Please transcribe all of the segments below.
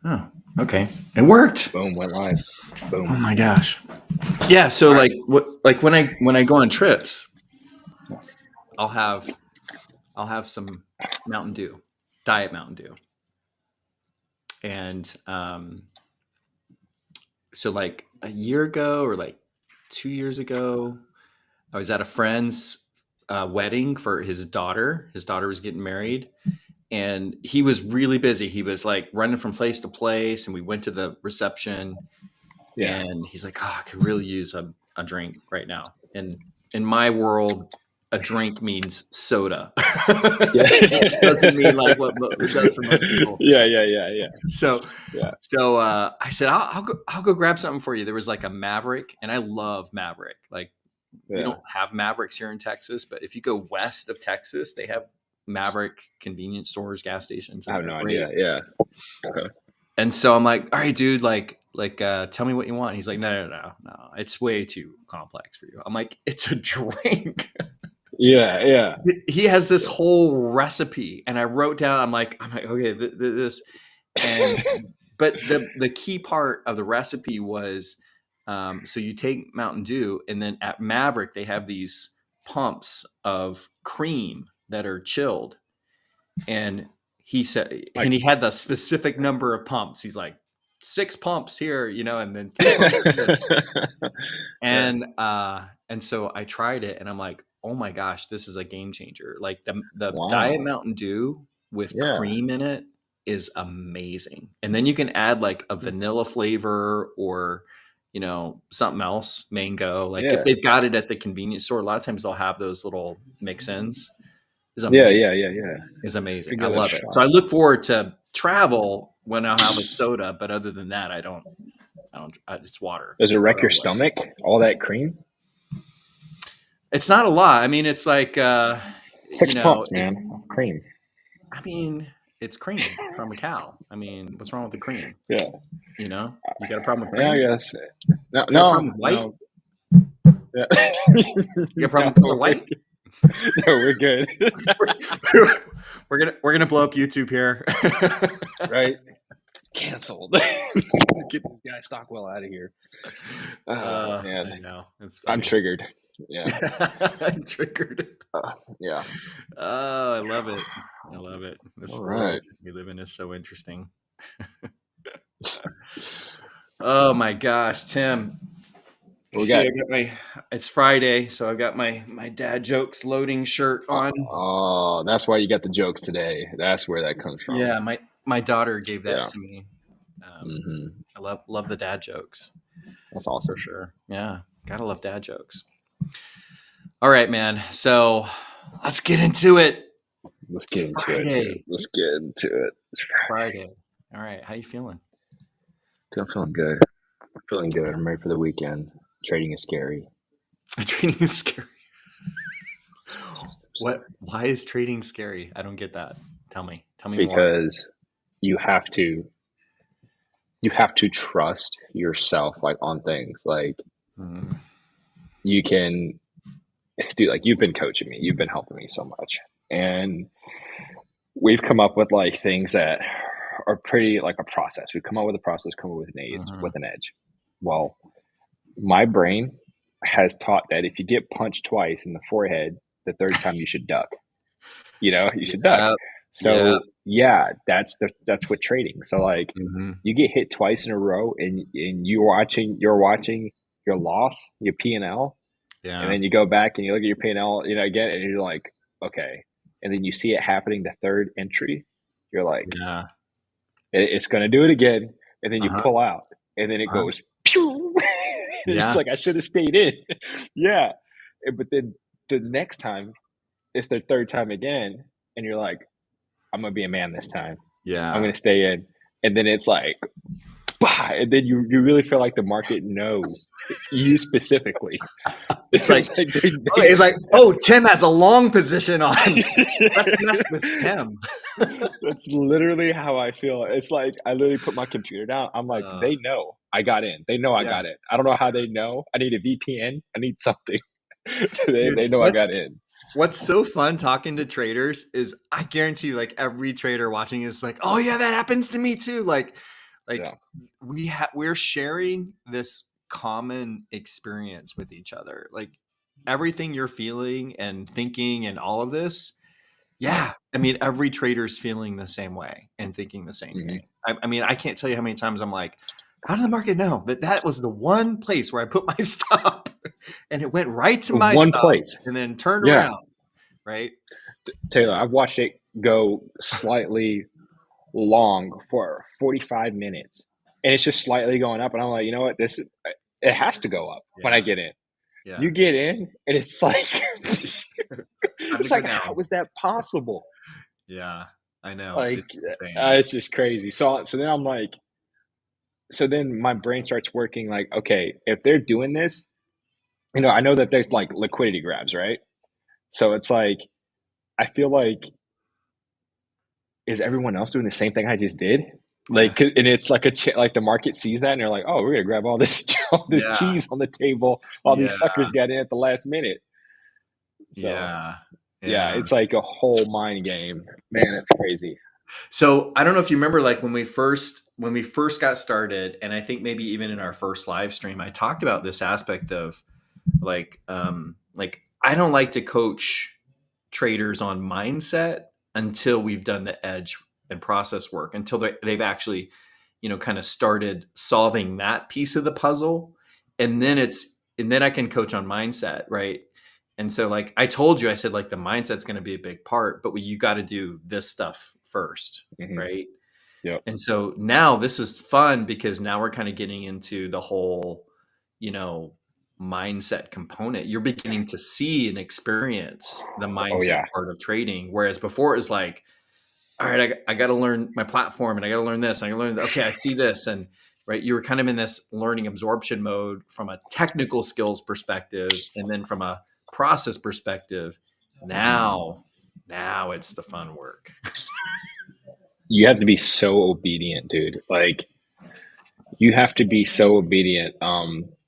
Oh, okay. It worked. Boom, went live. Boom. Oh my gosh. Yeah. So like when I go on trips, I'll have some Mountain Dew, Diet Mountain Dew, and so like a year ago or like 2 years ago, I was at a friend's wedding for his daughter. His daughter was getting married, and he was really busy. He was like running from place to place, and we went to the reception. Yeah. And he's like, "Oh, I could really use a drink right now." And in my world, a drink means soda. Yeah. It doesn't mean like what it does for most people. Yeah. So, Yeah. so I said, I'll go grab something for you. There was like a Maverick, and I love Maverick. Like we Yeah. don't have Mavericks here in Texas, but if you go west of Texas, they have Maverick convenience stores, gas stations. I and have no they're great. idea. Yeah. Okay. And so I'm like, all right, dude, like, tell me what you want. And he's like, no, it's way too complex for you. I'm like, it's a drink. Yeah. He has this whole recipe, and I wrote down. I'm like, okay, this, and but the key part of the recipe was, so you take Mountain Dew, and then at Maverick they have these pumps of cream that are chilled, and he said, and he had the specific number of pumps. He's like 6 pumps here, and then 3 pumps this. And so I tried it, and I'm like, oh my gosh, this is a game changer. Like the Wow. Diet Mountain Dew with cream in it is amazing. And then you can add like a vanilla flavor or something else, mango. Like if they've got it at the convenience store, a lot of times they'll have those little mix-ins. Yeah. It's amazing. I love it. So I look forward to travel when I'll have a soda, but other than that, I don't. It's water. Does it wreck your stomach? All that cream? It's not a lot. I mean, it's like 6 pumps, man. Cream. I mean, it's cream. It's from a cow. I mean, what's wrong with the cream? Yeah. You got a problem with cream? Yeah, I guess. No. Problem with white? No. Yeah. You got a problem with white? No, we're good. we're gonna blow up YouTube here. Right? Canceled. Get this guy Stockwell out of here. Man. I know. I'm triggered. Yeah. I'm triggered. Yeah. Oh, I love it. This world we live in is so interesting. Oh my gosh, Tim. It's Friday, so I've got my dad jokes loading shirt on. Oh, that's why you got the jokes today. That's where that comes from. Yeah, my daughter gave that to me. I love the dad jokes. That's awesome. For sure. Yeah, gotta love dad jokes. All right, man. So let's get into it. Let's get into it. It's Friday. All right. How you feeling? I'm feeling good. I'm ready for the weekend. Trading is scary. Trading is scary. What? Why is trading scary? I don't get that. Tell me more. Because you have to trust yourself, like on things. Like you can, dude. Like you've been coaching me. You've been helping me so much, and we've come up with like things that are pretty like a process. We've come up with a process, come up with an edge. Well, my brain has taught that if you get punched twice in the forehead, the third time you should duck. You should duck. So that's what trading. So like you get hit twice in a row, and you're watching your loss, your P&L, and then you go back and you look at your P&L, again, and you're like, okay, and then you see it happening the third entry, you're like, it's gonna do it again, and then you pull out, and then it goes pew. It's like I should have stayed in. Yeah, but then the next time it's the third time again, and you're like, I'm gonna be a man this time. Yeah, I'm gonna stay in, and then it's like, and then you really feel like the market knows you specifically. It's like, oh, Tim has a long position on. Let's mess with Tim. That's literally how I feel. It's like I literally put my computer down. I'm like, they know I got in. They know I got it. I don't know how they know. I need a VPN. I need something. They know I got in. What's so fun talking to traders is I guarantee you, like every trader watching is like, oh yeah, that happens to me too. Like Like Yeah. we're sharing this common experience with each other. Like everything you're feeling and thinking and all of this. Yeah. I mean, every trader's feeling the same way and thinking the same Mm-hmm. thing. I mean, I can't tell you how many times I'm like, how did the market know that that was the one place where I put my stop and it went right to my One stop place. and then turned Yeah. around, right? Taylor, I've watched it go slightly long for 45 minutes. And it's just slightly going up. And I'm like, you know what? It has to go up when I Yeah. get in. Yeah. You get in, and it's like, Time to it's go like, how down. is that possible? Yeah. I know. Like, It's insane. it's just crazy. So then I'm like, so then my brain starts working like, okay, if they're doing this, I know that there's like liquidity grabs, right? So it's like, I feel like, is everyone else doing the same thing I just did? Yeah. And it's like like the market sees that and they're like, oh, we're gonna grab all this all this Yeah. cheese on the table. All Yeah. these suckers got in at the last minute. So Yeah. yeah, Yeah. it's like a whole mind game. Man, it's crazy. So I don't know if you remember, like when we first got started, and I think maybe even in our first live stream, I talked about this aspect of like I don't like to coach traders on mindset until we've done the edge and process work, until they've actually, kind of started solving that piece of the puzzle, and then I can coach on mindset, right? And so, like I told you, I said like the mindset's going to be a big part, but you got to do this stuff first, Hmm. right? Yep. And so now this is fun because now we're kind of getting into the whole, you know, mindset component. You're beginning to see and experience the Oh mindset yeah. part of trading. Whereas before it was like, all right, I got to learn my platform and I got to learn this. And I got to learn that. Okay, I see this. And right, you were kind of in this learning absorption mode from a technical skills perspective. And then from a process perspective, now it's the fun work. You have to be so obedient, dude. Like you have to be so obedient.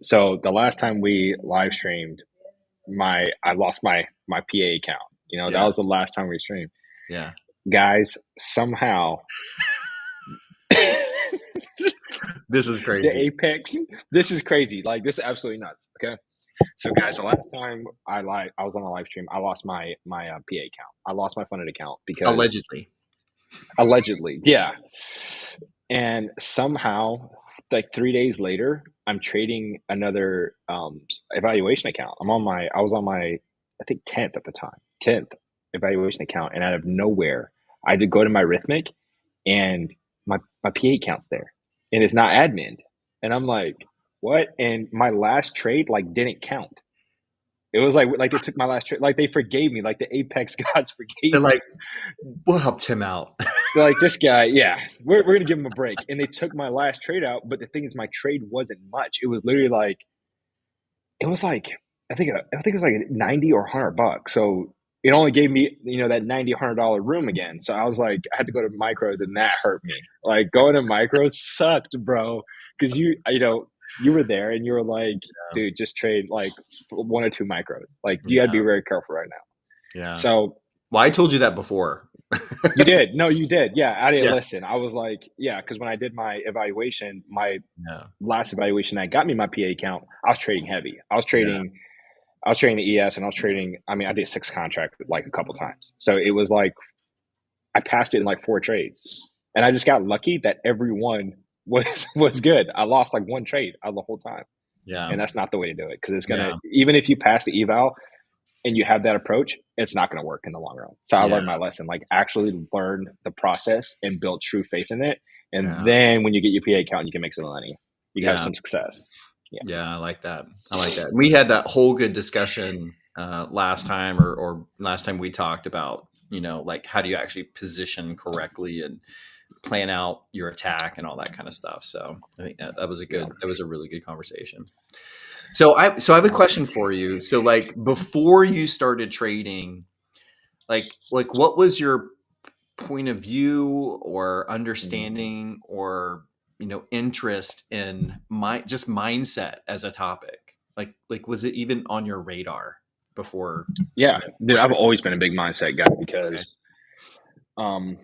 So the last time we live streamed, I lost my PA account. That Yeah. was the last time we streamed. Yeah. Guys, somehow This is the crazy. apex. This is crazy. Like this is absolutely nuts. Okay, so guys, the last time I was on a live stream, I lost my PA account. I lost my funded account because Allegedly. allegedly, yeah. And somehow, like 3 days later, I'm trading another evaluation account. I was on my I think 10th at the time, 10th evaluation account, and out of nowhere, I had to go to my Rhythmic, and my PA account's there, and it's not admin, and I'm like, what? And my last trade like didn't count. It was like they took my last trade, like they forgave me, like the Apex gods They're forgave me. like, we'll help Tim out. They're like, this guy, yeah, we're gonna give him a break. And they took my last trade out, but the thing is, my trade wasn't much. It was literally like it was like I think it was like 90 or $100. So it only gave me that 90 $100 room again. So I was like, I had to go to micros, and that hurt me. Like going to micros sucked, bro, because you were there and you were like, dude, just trade like one or two micros. Like you got to be Yeah. very careful right now. Yeah. So Well, I told you that before. you did. No, you did. Yeah, I didn't Yeah. listen. I was like, yeah, because when I did my evaluation, my Yeah. last evaluation that got me my PA account, I was trading heavy. Yeah. I was trading the ES, and I was trading. I mean, I did 6 contracts like a couple times, so it was like I passed it in like 4 trades, and I just got lucky that every one was good. I lost like one trade out of the whole time, Yeah. and that's not the way to do it because it's gonna Yeah. even if you pass the eval and you have that approach, it's not going to work in the long run. So I Yeah. learned my lesson, like actually learn the process and build true faith in it. And Yeah. then when you get your PA account, you can make some money. You can have Yeah. some success. Yeah. Yeah. I like that. I like that. We had that whole good discussion last time or last time we talked about, like how do you actually position correctly and plan out your attack and all that kind of stuff. So I think that was Yeah. a really good conversation. So I have a question for you. So like before you started trading, like what was your point of view or Mhm. understanding or interest in just mindset as a topic? Like was it even on your radar before? Yeah. Dude, Before I've trading? always been a big mindset guy Okay. because, um,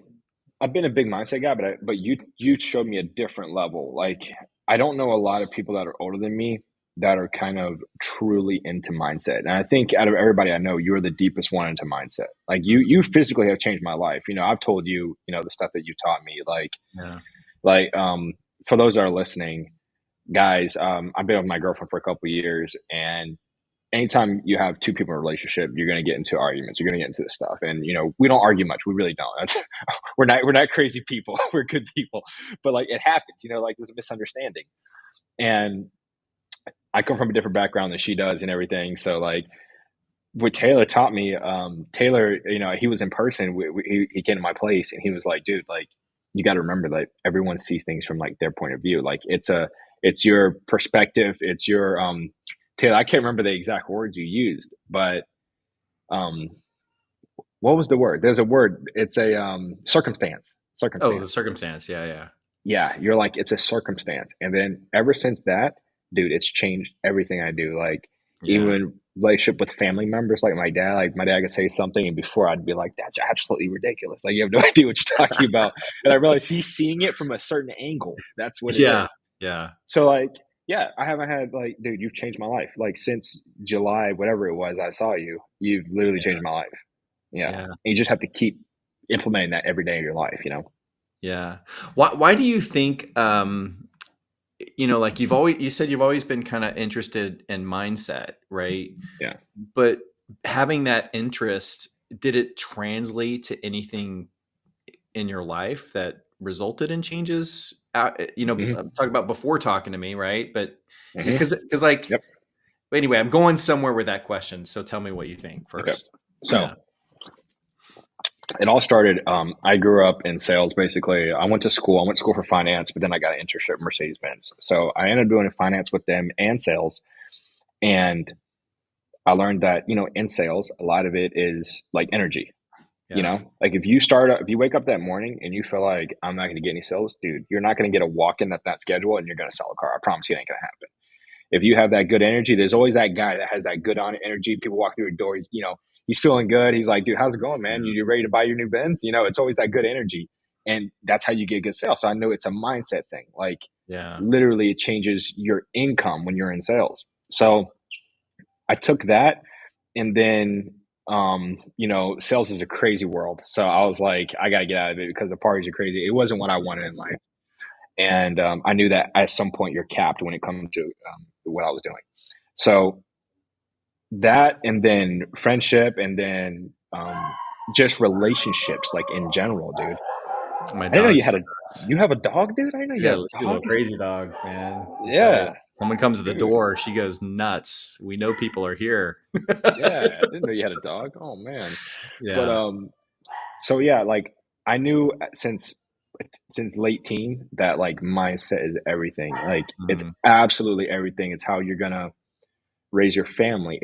I've been a big mindset guy, but you showed me a different level. Like I don't know a lot of people that are older than me that are kind of truly into mindset. And I think out of everybody I know, you're the deepest one into mindset. Like you physically have changed my life. You know, I've told you, you know, the stuff that you taught me. Yeah. Like for those that are listening, guys, I've been with my girlfriend for a couple of years, and anytime you have two people in a relationship, you're going to get into arguments. You're going to get into this stuff, and you know we don't argue much. We really don't. That's, we're not crazy people. We're good people, but like it happens. You know, like there's a misunderstanding, and I come from a different background than she does and everything. So like what Taylor taught me, Taylor, you know, he was in person. He came to my place and he was like, dude, like you got to remember that everyone sees things from like their point of view. Like it's your perspective. It's your, Taylor, I can't remember the exact words you used, but, um, what was the word? There's a word. It's a, circumstance, Oh, the circumstance. circumstance. Yeah. Yeah. Yeah. You're like, it's a circumstance. And then ever since that, dude, it's changed everything I do. Like Yeah. even relationship with family members, like my dad could say something, and before I'd be like, "That's absolutely ridiculous." Like you have no idea what you're talking about, and I realized he's seeing it from a certain angle. That's what it Yeah. is. Yeah. So like, yeah, I haven't had like, dude, you've changed my life. Like since July, whatever it was, I saw you. You've literally changed my life. Yeah, and Yeah. you just have to keep implementing that every day of your life. You know. Yeah. Why do you think, like you said you've always been kind of interested in mindset, right? Yeah. But having that interest, did it translate to anything in your life that resulted in changes? Hmm. I'm talking about before talking to me, right? But Hmm. because like, Yep. anyway, I'm going somewhere with that question. So tell me what you think Okay. first. So Yeah. it all started. I grew up in sales. Basically, I went to school. I went to school for finance, but then I got an internship at Mercedes Benz. So I ended up doing finance with them and sales. And I learned that in sales, a lot of it is like energy. Yeah. Like if you wake up that morning and you feel like I'm not going to get any sales, dude, you're not going to get a walk in that's not scheduled, and you're going to sell a car. I promise you, it ain't going to happen. If you have that good energy, there's always that guy that has that good on energy. People walk through a door, he's feeling good. He's like, dude, how's it going, man? You ready to buy your new Benz? It's always that good energy. And that's how you get good sales. So I know it's a mindset thing. Like Yeah. literally it changes your income when you're in sales. So I took that, and then sales is a crazy world. So I was like, I gotta get out of it because the parties are crazy. It wasn't what I wanted in life. And I knew that at some point you're capped when it comes to what I was doing. So that, and then friendship, and then just relationships, like in general, dude. My I didn't know dog's you have a dog, dude. I didn't know you Yeah, had a she's a little dog. crazy dog, man. You tell you. Yeah, Someone comes to the dude. door, she goes nuts. We know people are here. Yeah, I didn't know you had a dog. Oh man. But Yeah. so yeah, like I knew since late teen that like mindset is everything. Like it's Mhm. absolutely everything. It's how you're gonna raise your family.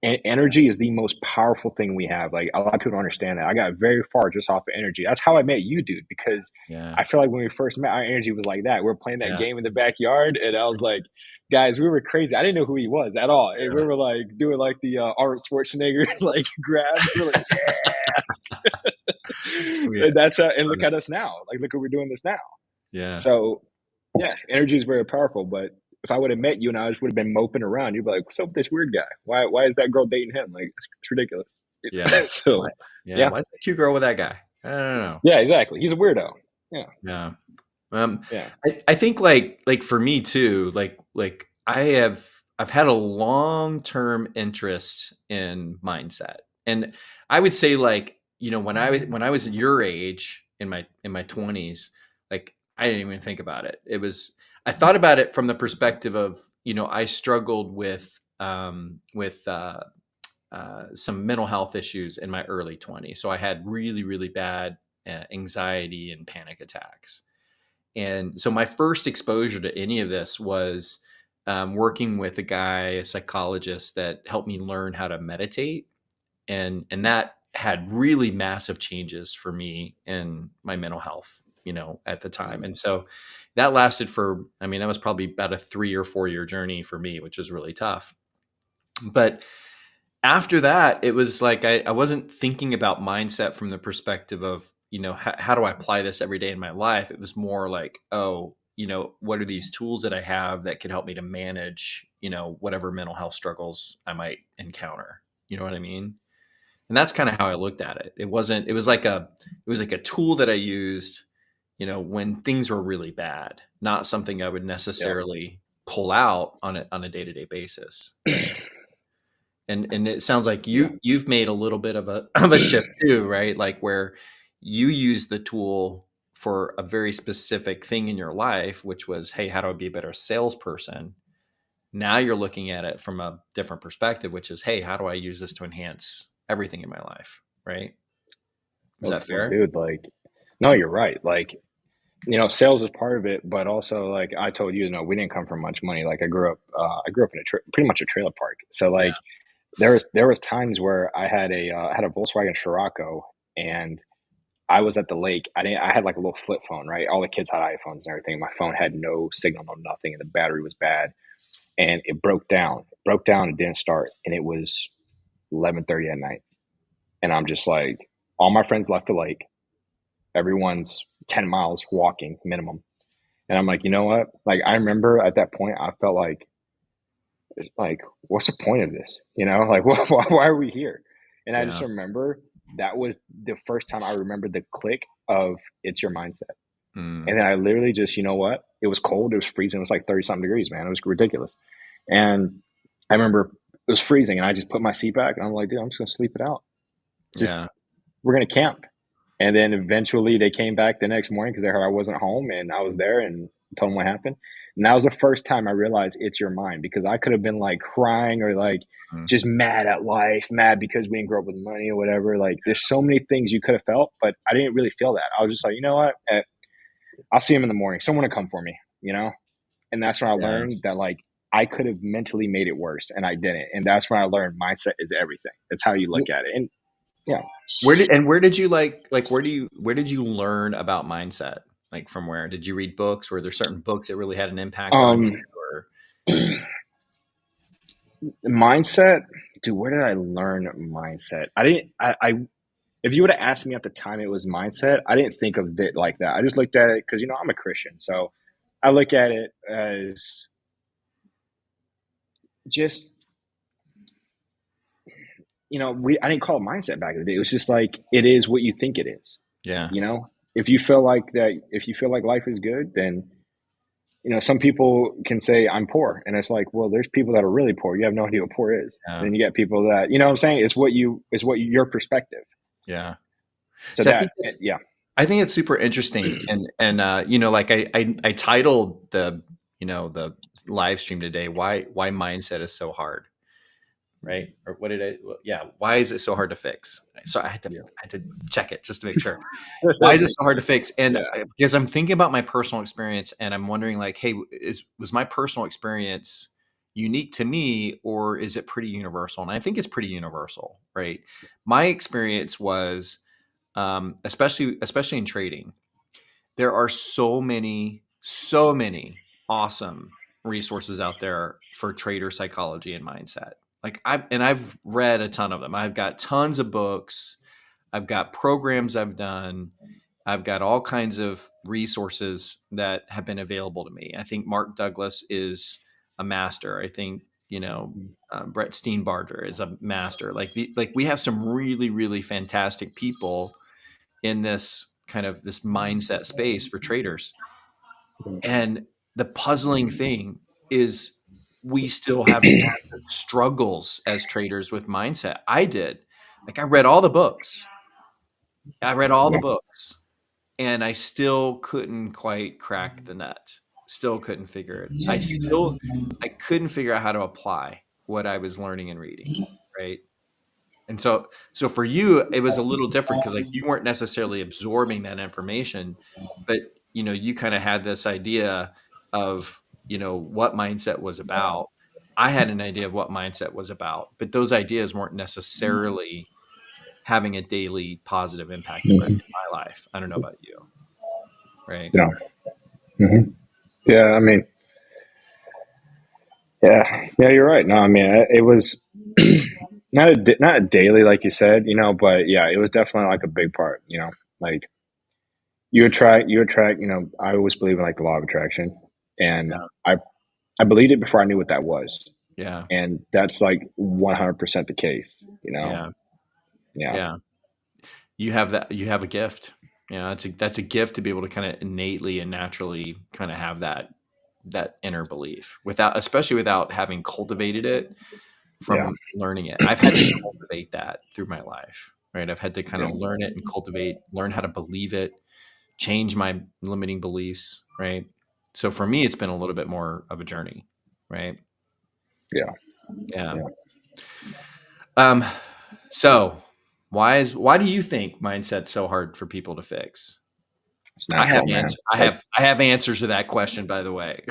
Energy is the most powerful thing we have. Like a lot of people don't understand that. I got very far just off of energy. That's how I met you, dude, because Yeah. I feel like when we first met, our energy was like that. We were playing that Yeah. game in the backyard, and I was like, guys, we were crazy. I didn't know who he was at all. And we Yeah. were like doing like the Arnold Schwarzenegger like grab. We were like, Yeah. and and look at us now. Like, look what we're doing this now. Yeah. So, yeah, energy is very powerful. But if I would have met you and I just would have been moping around, you'd be like, "What's up with this weird guy? Why is that girl dating him? Like, it's ridiculous." Yeah. So, What? Yeah. yeah, Why's that cute girl with that guy? I don't know. yeah, exactly. He's a weirdo. Yeah, Yeah. Um, yeah. I think like for me too, like I've had a long-term interest in mindset. And I would say like, when I was your age in my 20s, like I didn't even think about it. I thought about it from the perspective of, I struggled with some mental health issues in my early 20s. So I had really, really bad anxiety and panic attacks. And so my first exposure to any of this was working with a psychologist that helped me learn how to meditate, and that had really massive changes for me in my mental health, at the time. And so that lasted that was probably about a 3 or 4 year journey for me, which was really tough. But after that, it was like I wasn't thinking about mindset from the perspective of how do I apply this every day in my life? It was more like, oh, what are these tools that I have that can help me to manage, whatever mental health struggles I might encounter. You know what I mean? And that's kind of how I looked at it. It was like a tool that I used, when things were really bad, not something I would Yeah. necessarily pull out on a day-to-day basis. Right. And it sounds like Yeah. you've made a little bit of a shift too, right? Like where you use the tool for a very specific thing in your life, which was, hey, how do I be a better salesperson? Now you're looking at it from a different perspective, which is, hey, how do I use this to enhance everything in my life? Right? Is that Well, fair? dude, like, no, you're right. Like, sales is part of it, but also like I told you, we didn't come from much money. Like I grew up in pretty much a trailer park. So Yeah. like there was times where I had a Volkswagen Scirocco, and I was at the lake. I had like a little flip phone, right? All the kids had iPhones and everything. My phone had no signal, no nothing, and the battery was bad. And it broke down. Broke down and didn't start. And it was 11:30 at night. And I'm just like, all my friends left the lake. Everyone's 10 miles walking minimum. And I'm like, you know what? Like I remember at that point, I felt like, what's the point of this? Like why are we here? And I just Yeah. remember that was the first time I remember the click of it's your mindset. Mm, And then I literally just, you know what? It was cold. It was freezing. It was like 30 something degrees, man. It was ridiculous. And I remember it was freezing, and I just put my seat back, and I'm like, dude, I'm just going to sleep it out. Just, yeah. we're going to camp. And then eventually they came back the next morning because they heard I wasn't home, and I was there and told them what happened. And that was the first time I realized it's your mind, because I could have been like crying or like Mm, just mad at life, mad because we didn't grow up with money or whatever. Like there's so many things you could have felt, but I didn't really feel that. I was just like, you know what? I'll see him in the morning. Someone will come for me, And that's when I yeah. learned that like I could have mentally made it worse, and I didn't. And that's when I learned mindset is everything. That's how you look at it. And yeah. Where did you where did you learn about mindset? Like from where? Did you read books? Were there certain books that really had an impact on Um you? Or mindset, dude, where did I learn mindset? I didn't I if you would have asked me at the time it was mindset, I didn't think of it like that. I just looked at it because I'm a Christian. So I look at it as just I didn't call it mindset back in the day. It was just like it is what you think it is. yeah. If you feel like that, if you feel like life is good, then some people can say I'm poor, and it's like, well, there's people that are really poor. You have no idea what poor is. Yeah. Then you get people that what I'm saying. Your perspective. Yeah. So So that yeah. I think it's super interesting. And like I titled the live stream today, why mindset is so hard. Right? Or what did I yeah, why is it so hard to fix? So Yeah. I had to check it just to make sure. Why is it so hard to fix? And Yeah. because I'm thinking about my personal experience, and I'm wondering like, hey, was my personal experience unique to me, or is it pretty universal? And I think it's pretty universal, right? My experience was, especially in trading, there are so many awesome resources out there for trader psychology and mindset. Like I've read a ton of them. I've got tons of books. I've got programs I've done. I've got all kinds of resources that have been available to me. I think Mark Douglas is a master. I think, Brett Steenbarger is a master. Like we have some really, really fantastic people in this kind of this mindset space for traders. And the puzzling thing is we still have massive struggles as traders with mindset. I did. Like I read all the books. I read all the Yeah. books and I still couldn't quite crack the nut. Still couldn't figure it. I couldn't figure out how to apply what I was learning and reading, right? And so for you, it was a little different because like you weren't necessarily absorbing that information, but you kind of had this idea of what mindset was about. I had an idea of what mindset was about, but those ideas weren't necessarily having a daily positive impact in Mhm. my life. I don't know about you, right? Yeah. Hmm. Yeah. I mean, yeah, you're right. No, I mean, it was not a daily, like you said, but yeah, it was definitely like a big part, like you attract, I always believe in like the law of attraction, and Yeah. I believed it before I knew what that was. Yeah. And that's like 100% the case, you know? Yeah. Yeah. Yeah. You have that, you have a gift. That's a gift to be able to kind of innately and naturally kind of have that inner belief without, especially without having cultivated it Yeah. from learning it. I've had to cultivate that through my life, right? I've had to kind Yeah. of learn it and cultivate, learn how to believe it, change my limiting beliefs, right? So for me, it's been a little bit more of a journey, right? Yeah. Yeah. Yeah. Um, so why do you think mindset's so hard for people to fix? It's natural, man. Like, I have answers to that question, by the way.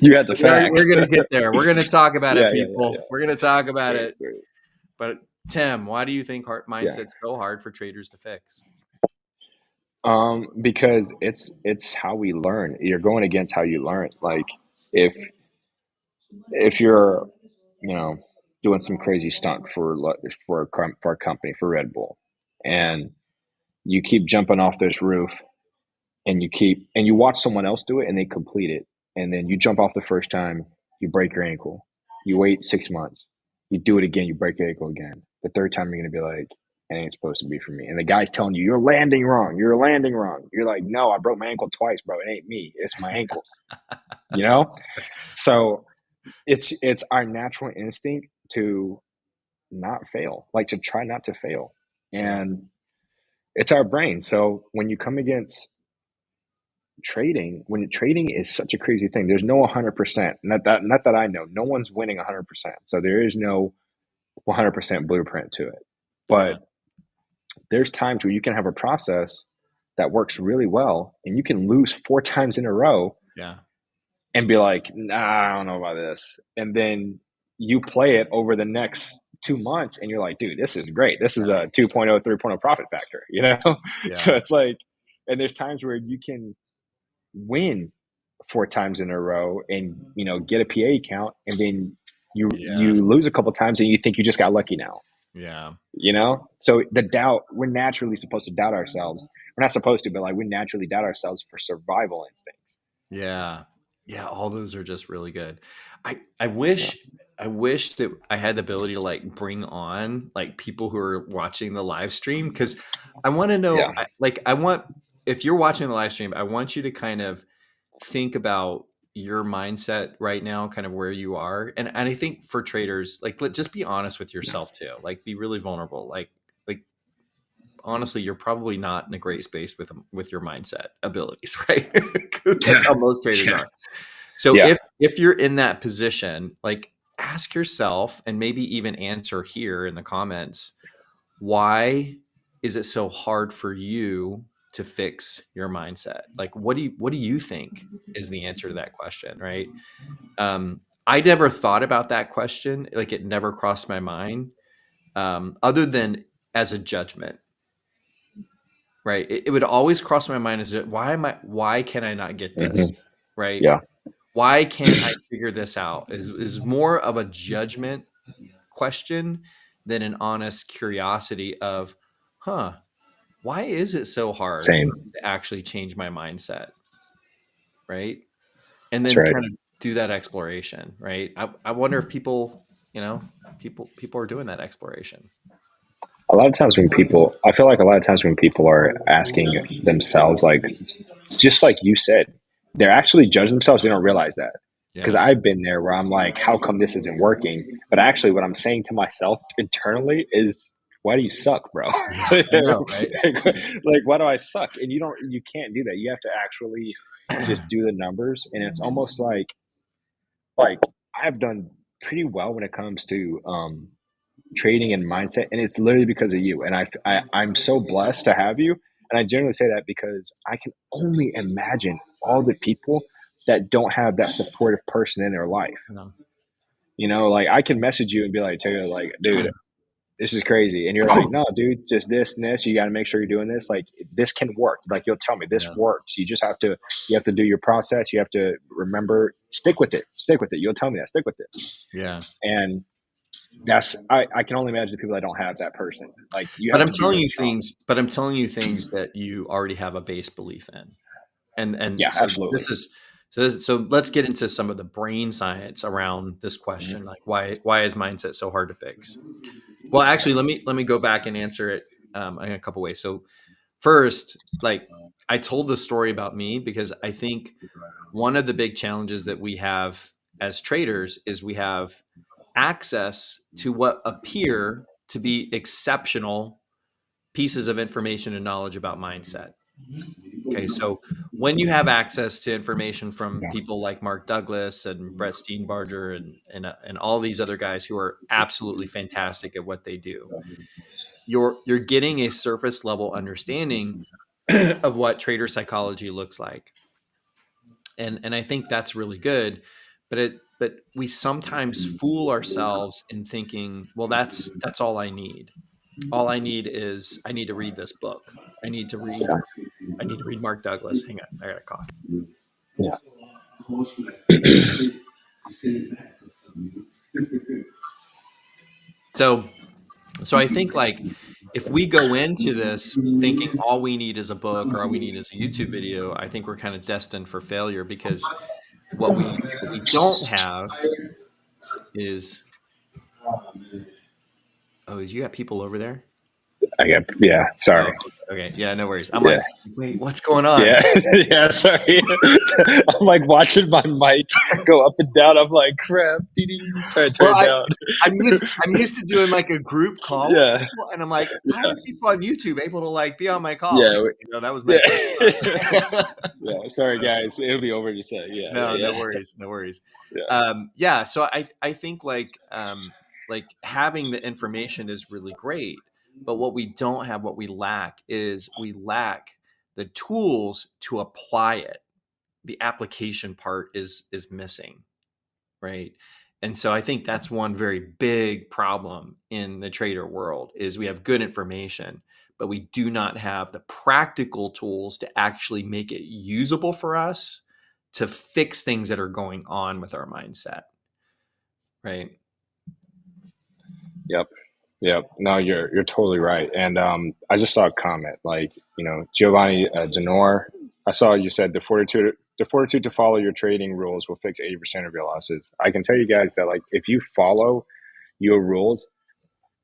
you had the facts. We're gonna get there. We're gonna talk about it, Yeah. Yeah. Yeah. people. We're gonna talk about Sweet. it. Sweet. But Tim, why do you think Yeah. mindset's so hard for traders to fix? Because it's how we learn. You're going against how you learn. Like, if if you're, you know, doing some crazy stunt for a company, for Red Bull, and you keep jumping off this roof, and you watch someone else do it and they complete it, and then you jump off the first time, you break your ankle, you wait 6 months, you do it again, you break your ankle again. The third time you're gonna be like, it ain't supposed to be for me, and the guy's telling you, you're landing wrong, you're like, no, I broke my ankle twice, bro, it ain't me, it's my ankles, you know. So it's our natural instinct to not fail, like to try not to fail, Yeah. and it's our brain. So when you come against trading, when trading is such a crazy thing, there's no 100%, not that I know, no one's winning 100%, so there is no 100% blueprint to it. Yeah. But there's times where you can have a process that works really well, and you can lose 4 times in a row Yeah. and be like, nah, I don't know about this, and then you play it over the next 2 months and you're like, dude, this is great, this is a 2.0 3.0 profit factor, you know. So Yeah. it's like, and there's times where you can win 4 times in a row and, get a PA account, and then you Yes. lose a couple times and you think you just got lucky now. Yeah. So the doubt, we're naturally supposed to doubt ourselves. We're not supposed to, but like, we naturally doubt ourselves for survival instincts. Yeah. Yeah. All those are just really good. I Yeah. wish that I had the ability to like bring on like people who are watching the live stream, because I want to Yeah. know, if you're watching the live stream, I want you to kind of think about your mindset right now, kind of where you are. And I think for traders, like, just be honest with yourself too. Like, be really vulnerable. Like honestly, you're probably not in a great space with your mindset abilities, right? 'Cause that's how most traders Yeah. are. So Yeah. if you're in that position, like, ask yourself, and maybe even answer here in the comments, why is it so hard for you to fix your mindset? Like, what do you think is the answer to that question, right? I never thought about that question. Like, it never crossed my mind, other than as a judgment, right? It would always cross my mind as, why can I not get Hmm. this, right? Yeah. Why can't I figure this out? Is more of a judgment question than an honest curiosity of, huh, why is it so hard Same. for me to actually change my mindset, right? And That's then right. kind of do that exploration, right? I wonder if people, people are doing that exploration. A lot of times when people, I feel like a lot of times when people are asking themselves, like, just like you said, they're actually judging themselves. They don't realize that. Because Yeah. I've been there where I'm like, how come this isn't working? But actually, what I'm saying to myself internally is, why do you suck, bro? Yeah. I know, right? Like, why do I suck? And you can't do that. You have to actually just do the numbers. And it's almost like I've done pretty well when it comes to trading and mindset, and it's literally because of you. And I'm so blessed to have you. And I generally say that because I can only imagine all the people that don't have that supportive person in their life. No. Like, I can message you and be like, Taylor, like, dude, this is crazy. And you're like, no, dude, just this and this. You got to make sure you're doing this. Like, this can work. Like, you'll tell me this Yeah. works. You have to do your process. You have to remember, stick with it. Stick with it. You'll tell me that. Stick with it. Yeah. And I can only imagine the people that don't have that person. Like you But have I'm to be telling really you strong. things that you already have a base belief in. And Yeah, so absolutely. so let's get into some of the brain science around this question, like why is mindset so hard to fix? Well, actually, let me go back and answer it in a couple ways. So first, like I told the story about me because I think one of the big challenges that we have as traders is we have access to what appear to be exceptional pieces of information and knowledge about mindset. Okay, so when you have access to information from Yeah. people like Mark Douglas and Brett Steenbarger and all these other guys who are absolutely fantastic at what they do, you're getting a surface level understanding of what trader psychology looks like, and I think that's really good. But we sometimes fool ourselves in thinking, well, that's all I need. All I need is I need to read this book. I need to read Yeah. I need to read Mark Douglas. Hang on, I got a cough. Yeah. So so I think like if we go into this thinking all we need is a book or all we need is a YouTube video, I think we're kind of destined for failure because what we don't have is is you got people over there? Yeah. Oh, Sorry. okay. Yeah, no worries. I'm Yeah. like, wait, what's going on? Yeah. Yeah. Sorry. I'm like watching my mic go up and down. I'm like, crap. Try to turn Well, it down. I'm used to doing like a group call with Yeah. people, and I'm like, why Yeah. are people on YouTube able to like be on my call? Yeah. That was my first Yeah. thought. Yeah. Sorry, guys. It'll be over in a sec. Yeah. No, no Yeah. worries, no worries. Yeah. Yeah, so I think like having the information is really great, but what we don't have, what we lack the tools to apply it. The application part is missing, right? And so I think that's one very big problem in the trader world is we have good information, but we do not have the practical tools to actually make it usable for us to fix things that are going on with our mindset, right? Yep. Yep. No, you're totally right. And I just saw a comment like, Giovanni Denor. I saw you said the fortitude to follow your trading rules will fix 80% of your losses. I can tell you guys that like if you follow your rules,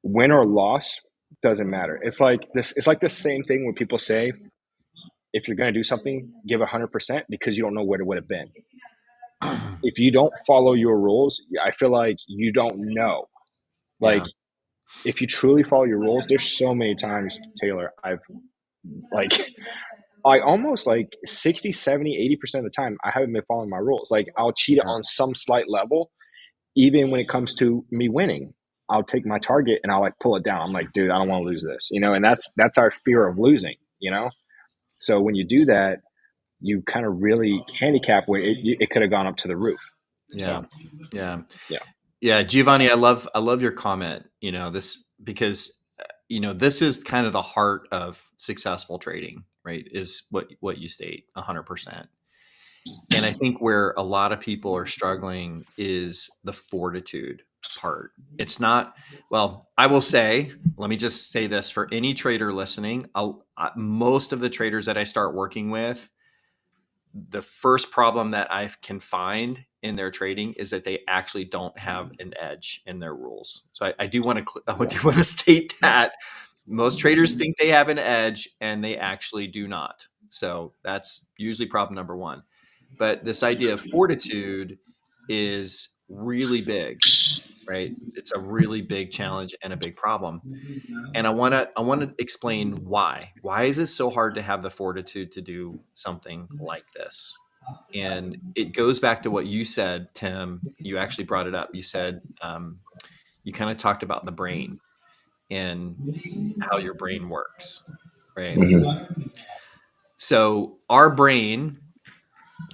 win or loss doesn't matter. It's like this. It's like the same thing when people say if you're going to do something, give 100% because you don't know where it would have been. If you don't follow your rules, I feel like you don't know. Like Yeah. if you truly follow your rules, there's so many times, Taylor, like I almost like 60, 70, 80% of the time I haven't been following my rules. Like I'll cheat Yeah. on some slight level, even when it comes to me winning. I'll take my target and I'll like pull it down. I'm like, dude, I don't want to lose this, and that's our fear of losing. So when you do that, you kind of really handicap where it could have gone up to the roof. Yeah. So Yeah. yeah, Yeah, Giovanni, I love your comment, this because this is kind of the heart of successful trading, right? Is what you state 100%. And I think where a lot of people are struggling is the fortitude part. It's not, well, I will say, let me just say this for any trader listening, most of the traders that I start working with, the first problem that I can find in their trading is that they actually don't have an edge in their rules. So I do want to I yeah, do want to state that most traders think they have an edge and they actually do not. So that's usually problem number one. But this idea of fortitude is really big, right? It's a really big challenge and a big problem. And I want to explain why. Why is it so hard to have the fortitude to do something like this? And it goes back to what you said, Tim. You actually brought it up. You said you kind of talked about the brain and how your brain works, right? mm-hmm. So our brain,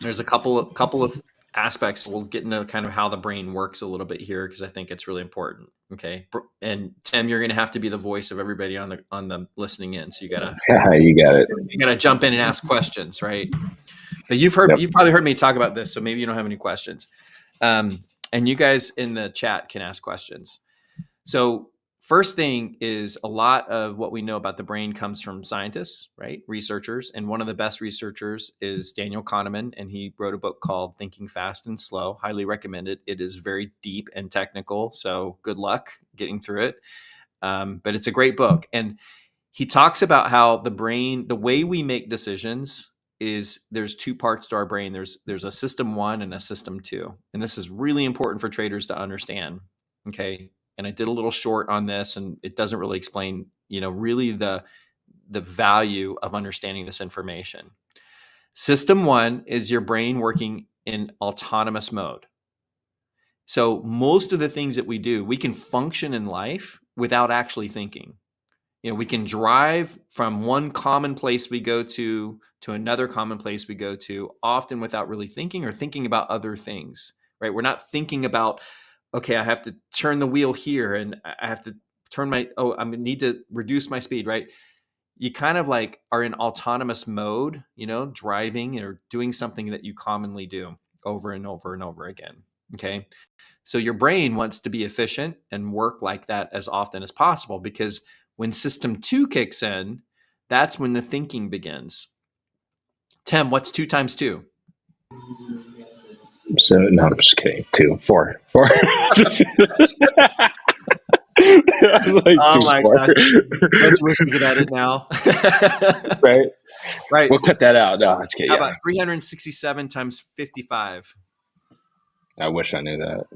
there's a couple of aspects. We'll get into kind of how the brain works a little bit here because I think it's really important. Okay, and Tim, you're going to have to be the voice of everybody on the listening in. So you gotta You got it. you gotta jump in and ask questions, right? But Yep. you've probably heard me talk about this, so maybe you don't have any questions. And you guys in the chat can ask questions. So first thing is a lot of what we know about the brain comes from scientists, right? Researchers. And one of the best researchers is Daniel Kahneman, and he wrote a book called Thinking Fast and Slow. Highly recommend it. It is very deep and technical, so good luck getting through it. But it's a great book. And he talks about how the brain, the way we make decisions is there's two parts to our brain. There's a system 1 and a system 2. And this is really important for traders to understand. Okay. And I did a little short on this, and it doesn't really explain, really the value of understanding this information. System 1 is your brain working in autonomous mode. So most of the things that we do, we can function in life without actually thinking. We can drive from one common place we go to another common place we go to, often without really thinking or thinking about other things, right? We're not thinking about, okay, I have to turn the wheel here and I have to turn I need to reduce my speed, right? You kind of like are in autonomous mode, driving or doing something that you commonly do over and over and over again. Okay. So your brain wants to be efficient and work like that as often as possible, because when system 2 kicks in, that's when the thinking begins. Tim, what's 2 times 2? So, no, I'm just kidding. 2, 4. Like Oh my 4. gosh. Let's listen to that now. Right? Right. We'll cut that out. No, I'm just kidding. How about 367 times 55? I wish I knew that.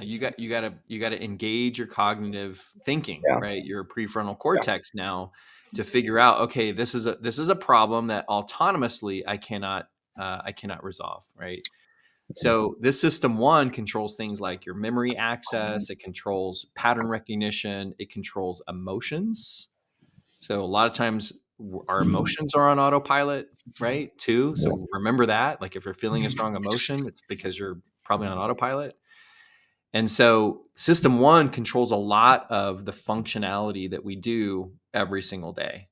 You got to engage your cognitive thinking, Yeah. right? Your prefrontal cortex now to figure out, okay, this is a problem that autonomously I cannot resolve, right? So this system 1 controls things like your memory access, it controls pattern recognition, it controls emotions. So a lot of times our emotions are on autopilot, right? Too. So remember that, like if you're feeling a strong emotion, it's because you're probably on autopilot. And so system 1 controls a lot of the functionality that we do every single day.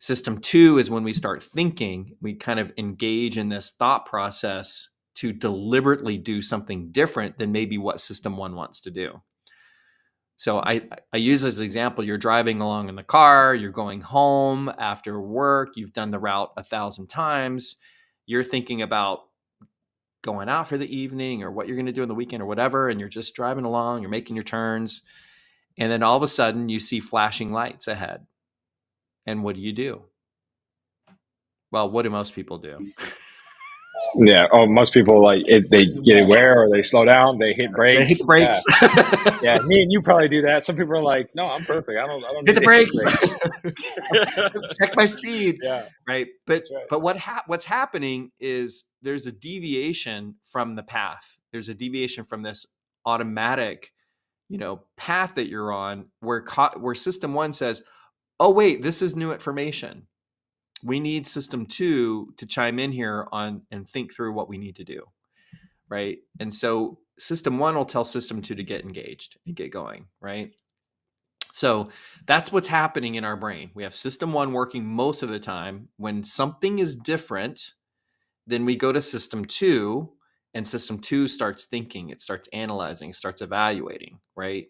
System 2 is when we start thinking, we kind of engage in this thought process to deliberately do something different than maybe what system 1 wants to do. So I use as an example, you're driving along in the car, you're going home after work, you've done the route 1,000 times, you're thinking about going out for the evening or what you're going to do on the weekend or whatever, and you're just driving along, you're making your turns, and then all of a sudden you see flashing lights ahead. And what do? Well, what do most people do? Yeah. Oh, most people, like, if they get aware or they slow down, they hit brakes. They hit the brakes. Yeah. Yeah. Me and you probably do that. Some people are like, "No, I'm perfect. I don't Hit need the to brakes. hit brakes." Check my speed. Yeah. Right. But Right. but what's happening is there's a deviation from the path. There's a deviation from this automatic, path that you're on, where system 1 says, "Oh wait, this is new information. We need system 2 to chime in here on and think through what we need to do." Right. And so system 1 will tell system 2 to get engaged and get going. Right. So that's what's happening in our brain. We have system 1 working most of the time. When something is different, then we go to system 2, and system 2 starts thinking, it starts analyzing, it starts evaluating, right?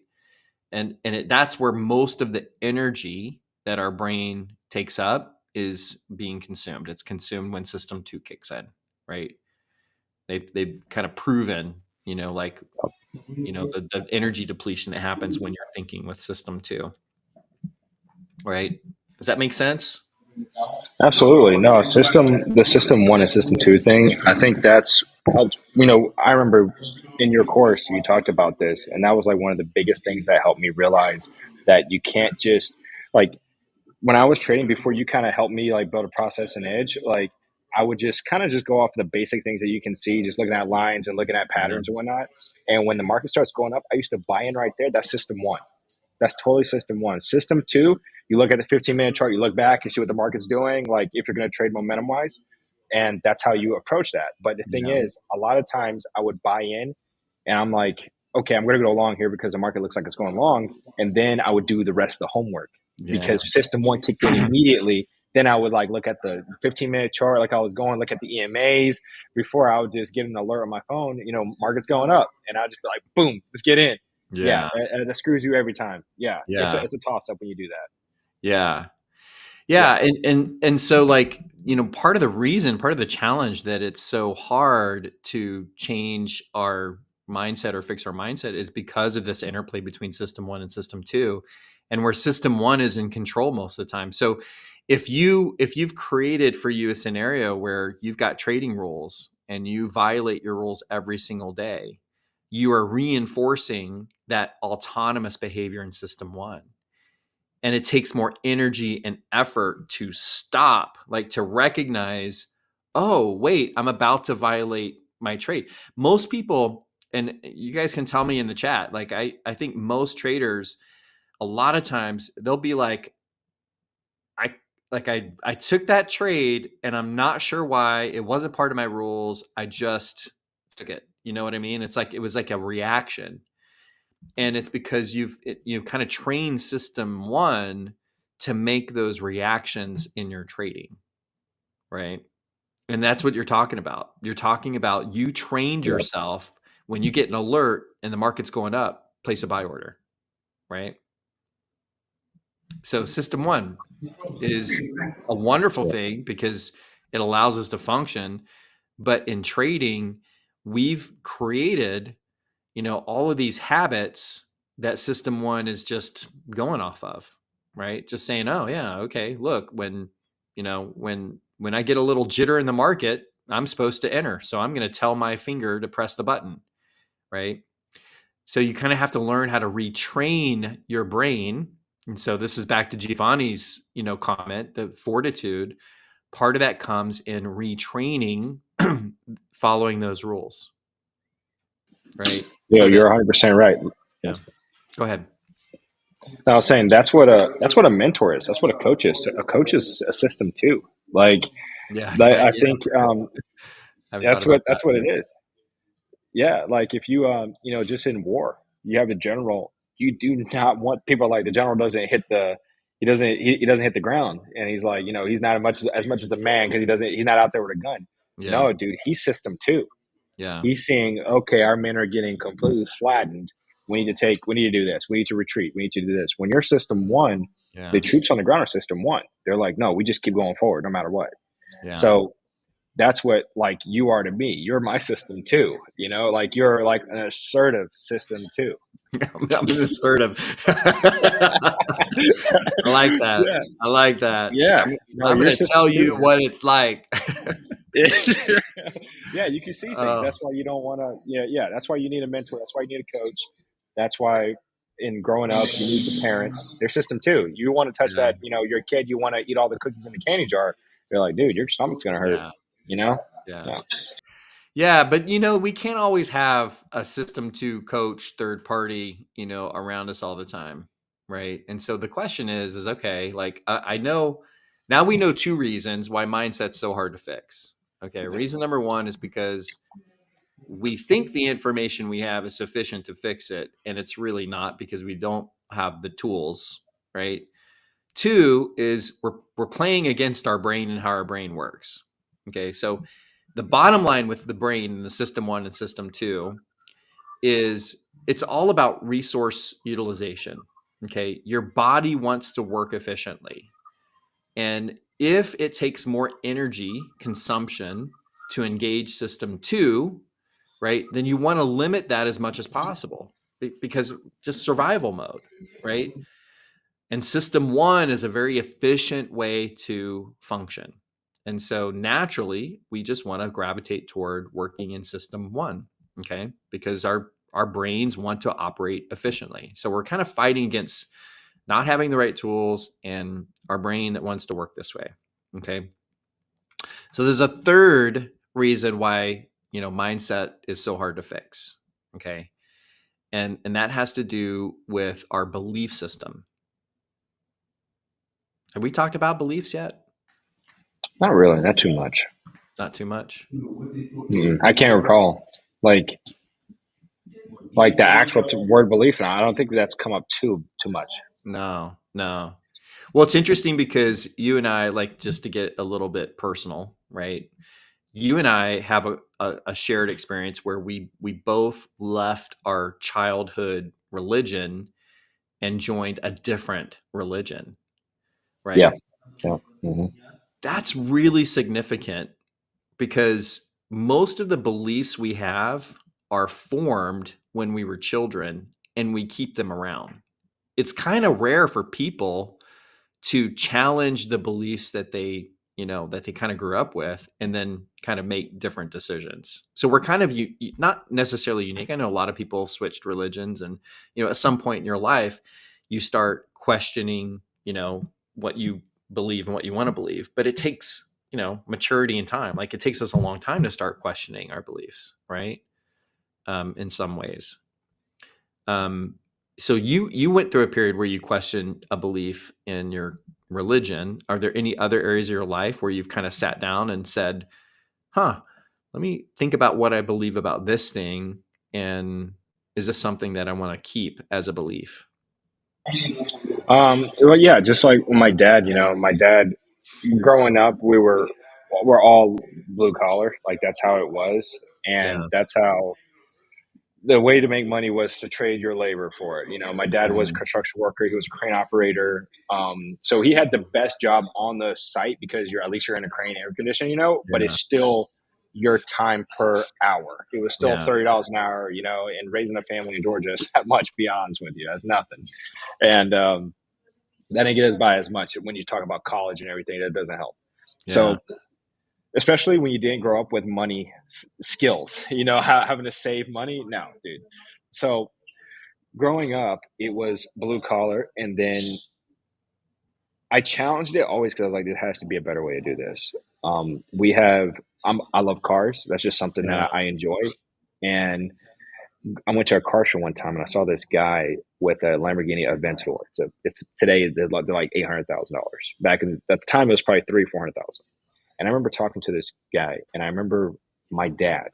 And that's where most of the energy that our brain takes up is being consumed. It's consumed when system 2 kicks in, right? They've kind of proven, the energy depletion that happens when you're thinking with system 2. Right? Does that make sense? Absolutely. No, the system 1 and system 2 thing, I think that's helped. I remember in your course, you talked about this, and that was like one of the biggest things that helped me realize that you can't just, like, when I was trading before, you kind of helped me like build a process and edge. Like, I would just kind of just go off the basic things that you can see, just looking at lines and looking at Yeah. patterns and whatnot. And when the market starts going up, I used to buy in right there. That's system 1. That's totally system 1. System 2, you look at the 15-minute chart, you look back, you see what the market's doing, like if you're going to trade momentum wise, and that's how you approach that. But the thing Yeah. is, a lot of times I would buy in and I'm like, okay, I'm going to go long here because the market looks like it's going long. And then I would do the rest of the homework because system 1 kicked in immediately. Then I would like look at the 15-minute chart, like I was going, look at the EMAs before I would just get an alert on my phone, market's going up. And I'd just be like, boom, let's get in. Yeah. that screws you every time. Yeah, Yeah. it's a toss up when you do that. Yeah. Yeah, Yeah. And so like, part of the reason, part of the challenge that it's so hard to change our mindset or fix our mindset is because of this interplay between system one and system two, and where system one is in control most of the time. So if you've created for you a scenario where you've got trading rules and you violate your rules every single day, you are reinforcing that autonomous behavior in system one. And it takes more energy and effort to stop, like to recognize, oh, wait, I'm about to violate my trade. Most people, and you guys can tell me in the chat, like I think most traders, a lot of times they'll be like, I I took that trade and I'm not sure why. It wasn't part of my rules. I just took it. You know what I mean? It's like it was like a reaction. And it's because you've kind of trained system one to make those reactions in your trading, right? And that's what you're talking about. You're talking about you trained yep, yourself when you get an alert and the market's going up, place a buy order, right? So system one is a wonderful yep, thing because it allows us to function. But in trading, we've created, all of these habits that system one is just going off of, right? Just saying, oh yeah, okay, look, when I get a little jitter in the market, I'm supposed to enter. So I'm going to tell my finger to press the button, right? So you kind of have to learn how to retrain your brain. And so this is back to Giovanni's, comment, the fortitude. Part of that comes in retraining, following those rules, right? yeah. So that, You're 100% right. Yeah. yeah, go ahead. I was saying that's what a mentor is. That's what a coach is. A coach is a system too. Like Yeah, I yeah. think I haven't thought about that. that's what it is. Yeah, like if you just in war, you have the general. You do not want people like the general doesn't hit the he doesn't hit the ground, and he's like he's not as much as the man because he's not out there with a gun. Yeah, No, dude, he's system two. yeah, He's seeing, okay, our men are getting completely flattened. We need to do this. We need to retreat. We need to do this. When you're system one, the yeah, troops on the ground are system one. They're like, no, we just keep going forward no matter what. yeah. So that's what like you are to me. You're my system too. Like you're like an assertive system too. I'm assertive. I like that. Yeah. I like that. Yeah. I'm, No, I'm you're going to system tell two, you man. what it's like. Yeah, you can see things. Oh, That's why you don't want to. Yeah. That's why you need a mentor. That's why you need a coach. That's why in growing up you need the parents. Their system too. You want to touch yeah, that. You're a kid. You want to eat all the cookies in the candy jar. They're like, dude, your stomach's gonna hurt. yeah, You know? yeah. Yeah. Yeah, but we can't always have a system two coach, third party, around us all the time, right? And so the question is okay, like I know now we know two reasons why mindset's so hard to fix. Okay, reason number one is because we think the information we have is sufficient to fix it, and it's really not because we don't have the tools, right? Two is we're playing against our brain and how our brain works. Okay, so the bottom line with the brain in the system one and system two is it's all about resource utilization. Okay, your body wants to work efficiently, and if it takes more energy consumption to engage system two, right, then you want to limit that as much as possible because just survival mode, right? And system one is a very efficient way to function. And so naturally, we just want to gravitate toward working in system one, okay? Because our brains want to operate efficiently. So we're kind of fighting against not having the right tools and our brain that wants to work this way, okay? So there's a third reason why, mindset is so hard to fix, okay? And that has to do with our belief system. Have we talked about beliefs yet? Not really. Not too much. Not too much. I can't recall. Like the actual word belief. Now, I don't think that's come up too much. No, no. Well, it's interesting because you and I, like, just to get a little bit personal, right? You and I have a shared experience where we both left our childhood religion and joined a different religion, Yeah. right? Yeah. Mm-hmm. That's really significant because most of the beliefs we have are formed when we were children and we keep them around. It's kind of rare for people to challenge the beliefs that they, that they kind of grew up with and then kind of make different decisions. So we're kind of not necessarily unique. I know a lot of people have switched religions and, at some point in your life, you start questioning, what you believe and what you want to believe, but it takes, maturity and time. Like it takes us a long time to start questioning our beliefs, right? In some ways. Um, so you went through a period where you questioned a belief in your religion. Are there any other areas of your life where you've kind of sat down and said, "Huh, let me think about what I believe about this thing, and is this something that I want to keep as a belief?" Well, yeah, just like my dad, my dad growing up, we're all blue collar. Like that's how it was. Yeah. And that's how the way to make money was to trade your labor for it. My dad was a Mhm. construction worker. He was a crane operator. So he had the best job on the site because at least you're in a crane air conditioning, but Yeah. it's still your time per hour. It was still Yeah. $30 an hour, and raising a family in Georgia is that much, be honest with you. That's nothing. And that didn't get us by as much when you talk about college and everything. That doesn't help. Yeah. So especially when you didn't grow up with money skills, having to save money. No, dude. So growing up, it was blue collar, and then I challenged it always because I was like, there has to be a better way to do this. We have, I love cars. That's just something Yeah. that I enjoy. And I went to a car show one time and I saw this guy with a Lamborghini Aventador. It's today they're like $800,000. Back at the time, it was probably 300,000, 400,000. And I remember talking to this guy, and I remember my dad.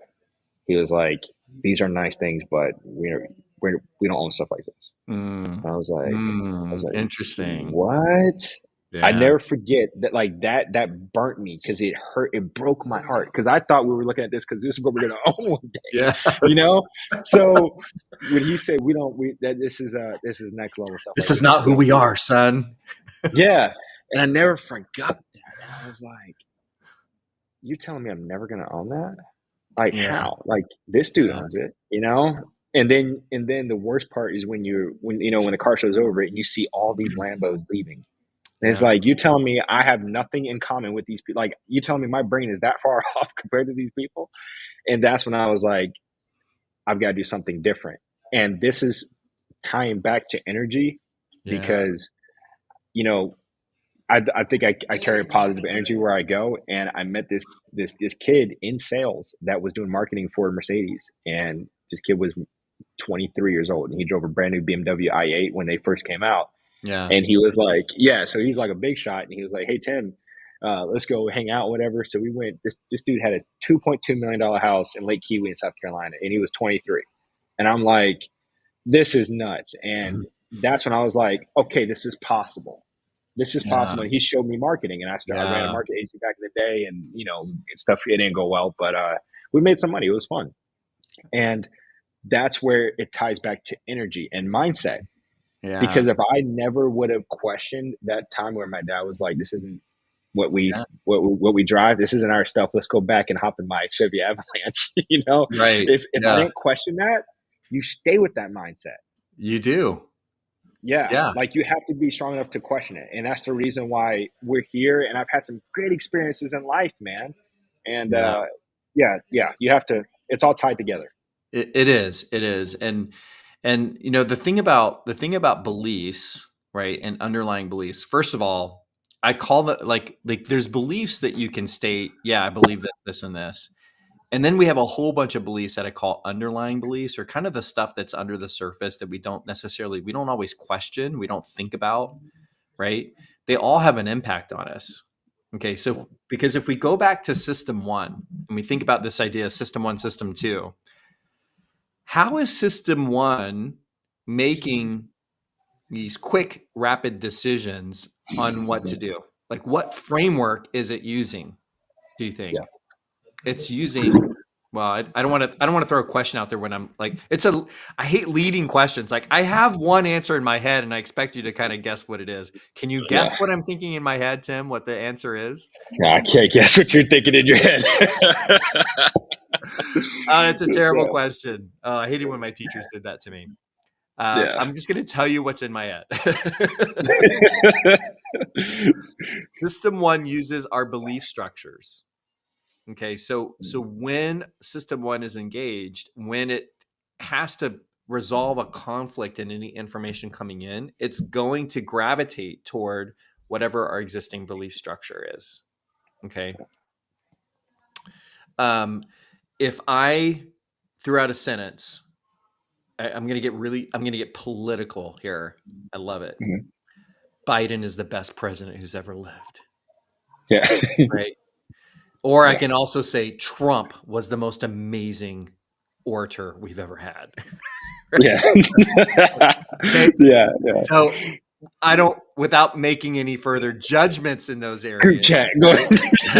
He was like, "These are nice things, but we don't own stuff like this." Mm. And I was like, Interesting. "What?" I Yeah. never forget that. Like that burnt me because it hurt. It broke my heart because I thought we were looking at this because this is what we're gonna own one day, you Yes. know. So when he said we don't, we that this is next level stuff. This Like is not we who don't we do are, this. son. Yeah, and I never forgot that. And I was like, "You telling me I'm never gonna own that? Like Yeah. how? Like this dude Yeah. owns it, you know?" And then the worst part is when the car show's over and you see all these Lambos leaving. And it's Yeah. like you telling me I have nothing in common with these people. Like you telling me my brain is that far off compared to these people. And that's when I was like, I've got to do something different. And this is tying back to energy Yeah. because, you know, I think I carry positive energy where I go. And I met this kid in sales that was doing marketing for Mercedes. And this kid was 23 years old and he drove a brand new BMW i8 when they first came out. Yeah. And he was like, yeah, so he's like a big shot. And he was like, hey, Tim, let's go hang out, whatever. So we went, this dude had a $2.2 million house in Lake Kiwi in South Carolina, and he was 23. And I'm like, this is nuts. And that's when I was like, okay, this is possible. This is Yeah. possible. And he showed me marketing, and I ran a Yeah. market agency back in the day, and stuff, it didn't go well, but we made some money. It was fun. And that's where it ties back to energy and mindset, Yeah. because if I never would have questioned that time where my dad was like, "This isn't what we drive. This isn't our stuff. Let's go back and hop in my Chevy Avalanche." Right. If I Yeah. didn't question that, you stay with that mindset. You do. Yeah, Yeah. like you have to be strong enough to question it, and that's the reason why we're here. And I've had some great experiences in life, man. And Yeah. yeah, you have to. It's all tied together. It is. It is. And the thing about beliefs, right? And underlying beliefs. First of all, I call that like there's beliefs that you can state, yeah, I believe that this and this. And then we have a whole bunch of beliefs that I call underlying beliefs, or kind of the stuff that's under the surface that we don't always question, we don't think about, right? They all have an impact on us. Okay, so because if we go back to system one and we think about this idea of system one, system two, how is system one making these quick, rapid decisions on what to do? Like, what framework is it using, do you Yeah. think? It's using Well, I don't want to throw a question out there when I'm like, I hate leading questions. Like I have one answer in my head and I expect you to kind of guess what it is. Can you Yeah. guess what I'm thinking in my head, Tim, what the answer is? Yeah, I can't guess what you're thinking in your head. It's a terrible So, question. I hated when my teachers did that to me. yeah. I'm just going to tell you what's in my head. System one uses our belief structures. Okay, so when system one is engaged, when it has to resolve a conflict in any information coming in, it's going to gravitate toward whatever our existing belief structure is. Okay. If I threw out a sentence, I'm going to get political here. I love it. Mhm. Biden is the best president who's ever lived. Yeah. Right. Or I Yeah. can also say Trump was the most amazing orator we've ever had. Yeah. Okay. Yeah. Yeah. So I don't, without making any further judgments in those Group areas, chat. Go. right?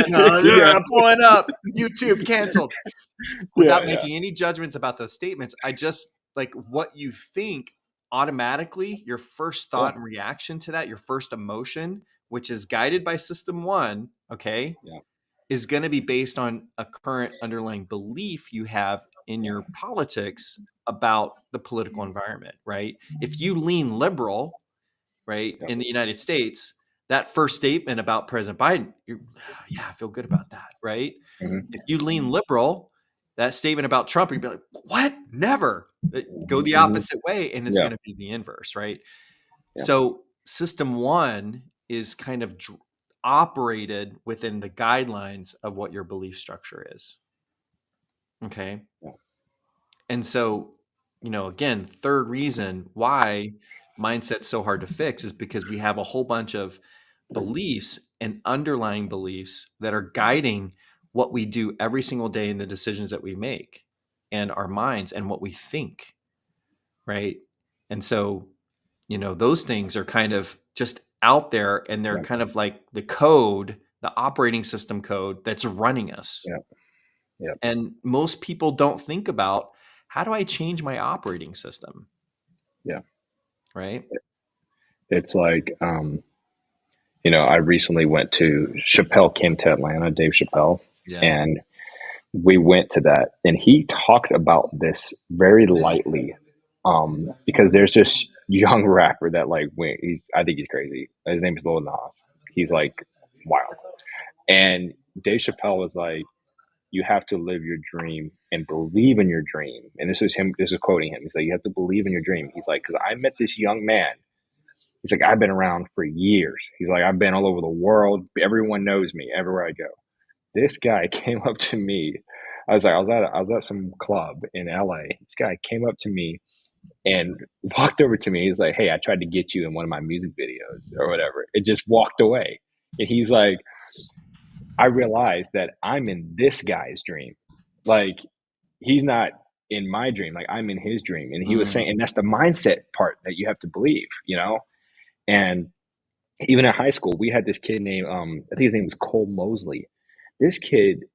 No, Yeah. I'm pulling up YouTube canceled. Yeah. Without Yeah. making any judgments about those statements, I just like what you think automatically, your first Yeah. thought and reaction to that, your first emotion, which is guided by system one, okay, Yeah. is going to be based on a current underlying belief you have in your politics about the political environment, right? If you lean liberal, right, Yeah. in the United States, that first statement about President Biden, yeah, I feel good about that, right? Mhm. If you lean liberal, that statement about Trump, you'd be like, what? Never. Go the Mhm. opposite way, and it's Yeah. going to be the inverse, right? Yeah. So system one is kind of operated within the guidelines of what your belief structure is. Okay. Yeah. And so, again, third reason why mindset's so hard to fix is because we have a whole bunch of beliefs and underlying beliefs that are guiding what we do every single day in the decisions that we make and our minds and what we think. Right. And so, those things are kind of just out there and they're Yeah. kind of like the code, the operating system code that's running us. Yeah. Yeah. And most people don't think about how do I change my operating system? Yeah. Right. It's like, I recently went to Chappelle came to Atlanta, Dave Chappelle, Yeah. and we went to that, and he talked about this very lightly, because there's this young rapper that like went. I think he's crazy. His name is Lil Nas. He's like wild, and Dave Chappelle was like, "You have to live your dream and believe in your dream." And this is him. This is quoting him. He's like, "You have to believe in your dream." He's like, "Because I met this young man." He's like, "I've been around for years." He's like, "I've been all over the world. Everyone knows me everywhere I go." This guy came up to me. I was at some club in LA. This guy came up to me and walked over to me. He's like, "Hey, I tried to get you in one of my music videos or whatever." It just walked away. And he's like, "I realized that I'm in this guy's dream. Like he's not in my dream. Like I'm in his dream." And he was Mm. saying, and that's the mindset part that you have to believe. And even in high school, we had this kid named I think his name was Cole Mosley. This kid,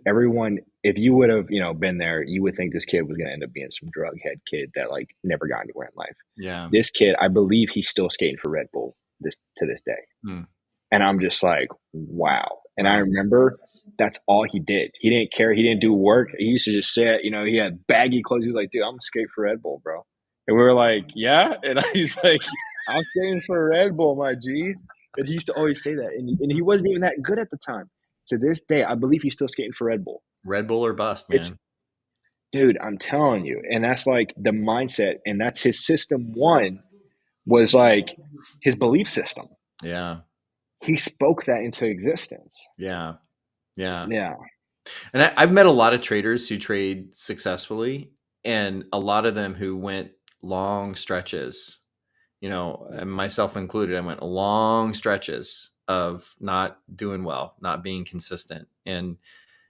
everyone, if you would have been there, you would think this kid was going to end up being some drug head kid that like never got anywhere in life. Yeah. This kid, I believe he's still skating for Red Bull to this day. Mm. And I'm just like, wow. And I Wow. remember that's all he did. He didn't care. He didn't do work. He used to just say, he had baggy clothes. He was like, "Dude, I'm gonna skate for Red Bull, bro." And we were like, "Yeah." And he's like, "I'm skating for Red Bull, my G." And he used to always say that. And he wasn't even that good at the time. To this day, I believe he's still skating for Red Bull. Red Bull or bust, It's, man. dude, I'm telling you. And that's like the mindset. And that's his system one, was like his belief system. Yeah. He spoke that into existence. Yeah. Yeah. Yeah. And I've met a lot of traders who trade successfully and a lot of them who went long stretches, and myself included. I went long stretches of not doing well, not being consistent. And,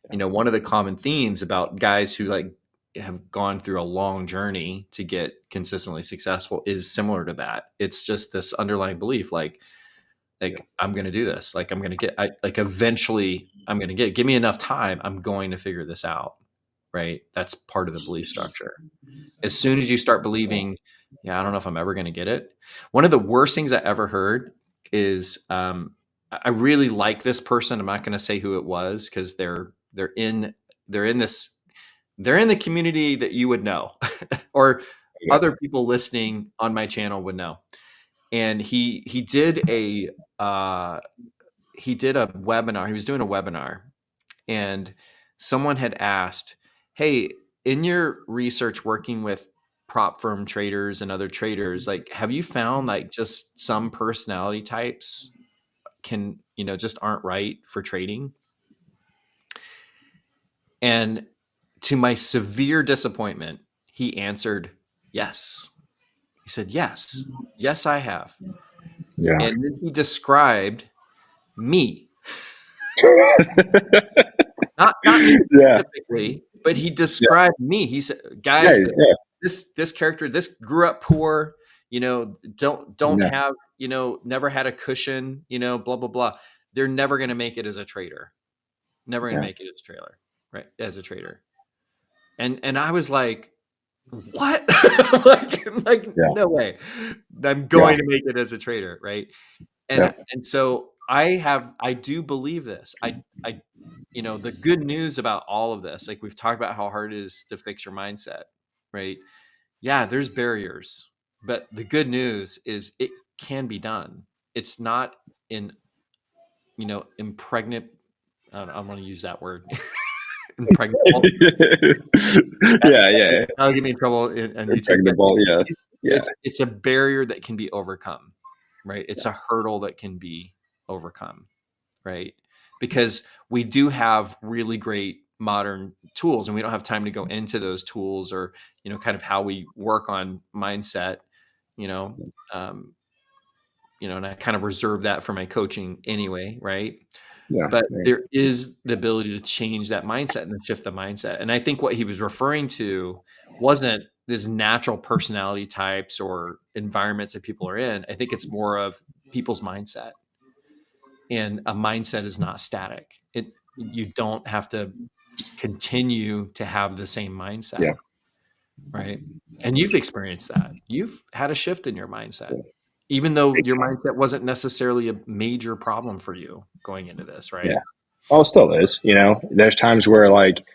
one of the common themes about guys who like have gone through a long journey to get consistently successful is similar to that. It's just this underlying belief, like like, I'm going to do this. Like, I'm going to get, eventually I'm going to give me enough time. I'm going to figure this out. Right. That's part of the belief structure. As soon as you start believing, yeah, I don't know if I'm ever going to get it. One of the worst things I ever heard is, I really like this person. I'm not going to say who it was, because they're in this, they're in the community that you would know, or Yeah. other people listening on my channel would know. And he did a webinar. He was doing a webinar, and someone had asked, "Hey, in your research working with prop firm traders and other traders, like, have you found like just some personality types can, just aren't right for trading?" And to my severe disappointment, he answered, "Yes." He said, "Yes, yes, I have." Yeah. And then he described me, not me Yeah. specifically, but he Yeah. described me. He said, Yeah. "Guys, Yeah. this character, this grew up poor, don't Yeah. have, never had a cushion, blah blah blah. They're never going to make it as a trader. Never going to Yeah. make it as a trailer, right? As a trader." And I was like, "What?" like Yeah. no way. I'm Yeah. going to make it as a trader, right? Yeah. And so I do believe this. I the good news about all of this, like we've talked about how hard it is to fix your mindset, right? Yeah, there's barriers, but the good news is it can be done. It's not in, impregnate. I don't want to use that word. Impregnable. Yeah. Yeah. That'll get me in trouble on YouTube. But Impregnable. Yeah. Yeah. it's a barrier that can be overcome, right? It's a hurdle that can be overcome, right? Because we do have really great modern tools, and we don't have time to go into those tools, or kind of how we work on mindset, you know, um, and I kind of reserve that for my coaching anyway, right? Yeah. But Yeah. there is the ability to change that mindset and shift the mindset. And I think what he was referring to wasn't this natural personality types or environments that people are in. I think it's more of people's mindset. And a mindset is not static. You don't have to continue to have the same mindset, Yeah. right? And you've experienced that. You've had a shift in your mindset, Yeah. even though Big your time. mindset wasn't necessarily a major problem for you going into this, Yeah. right? Oh, it still is. There's times where like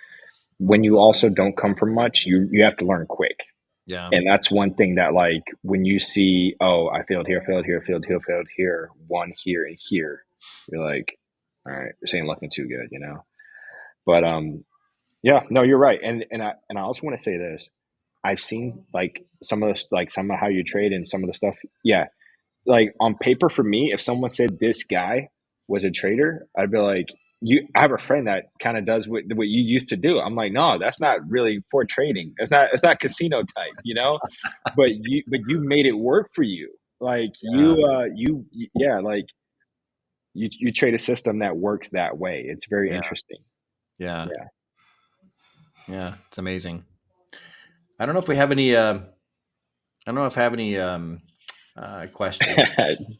when you also don't come from much, you have to learn quick. Yeah. And that's one thing that like when you see, oh, I failed here, failed here, failed here, failed here, one here and here, you're like, all right, this ain't looking too good. But yeah, no, you're right. And I also want to say this. I've seen like some of this, like some of how you trade and some of the stuff. Yeah, like on paper for me, if someone said this guy was a trader, I'd be like, I have a friend that kind of does what you used to do. I'm like, no, that's not really for trading. It's not casino type. But you made it work for you. Like Yeah. yeah, like you trade a system that works that way. It's very Yeah. interesting. Yeah. Yeah. Yeah. It's amazing. I don't know if we have any, I don't know if I have any questions.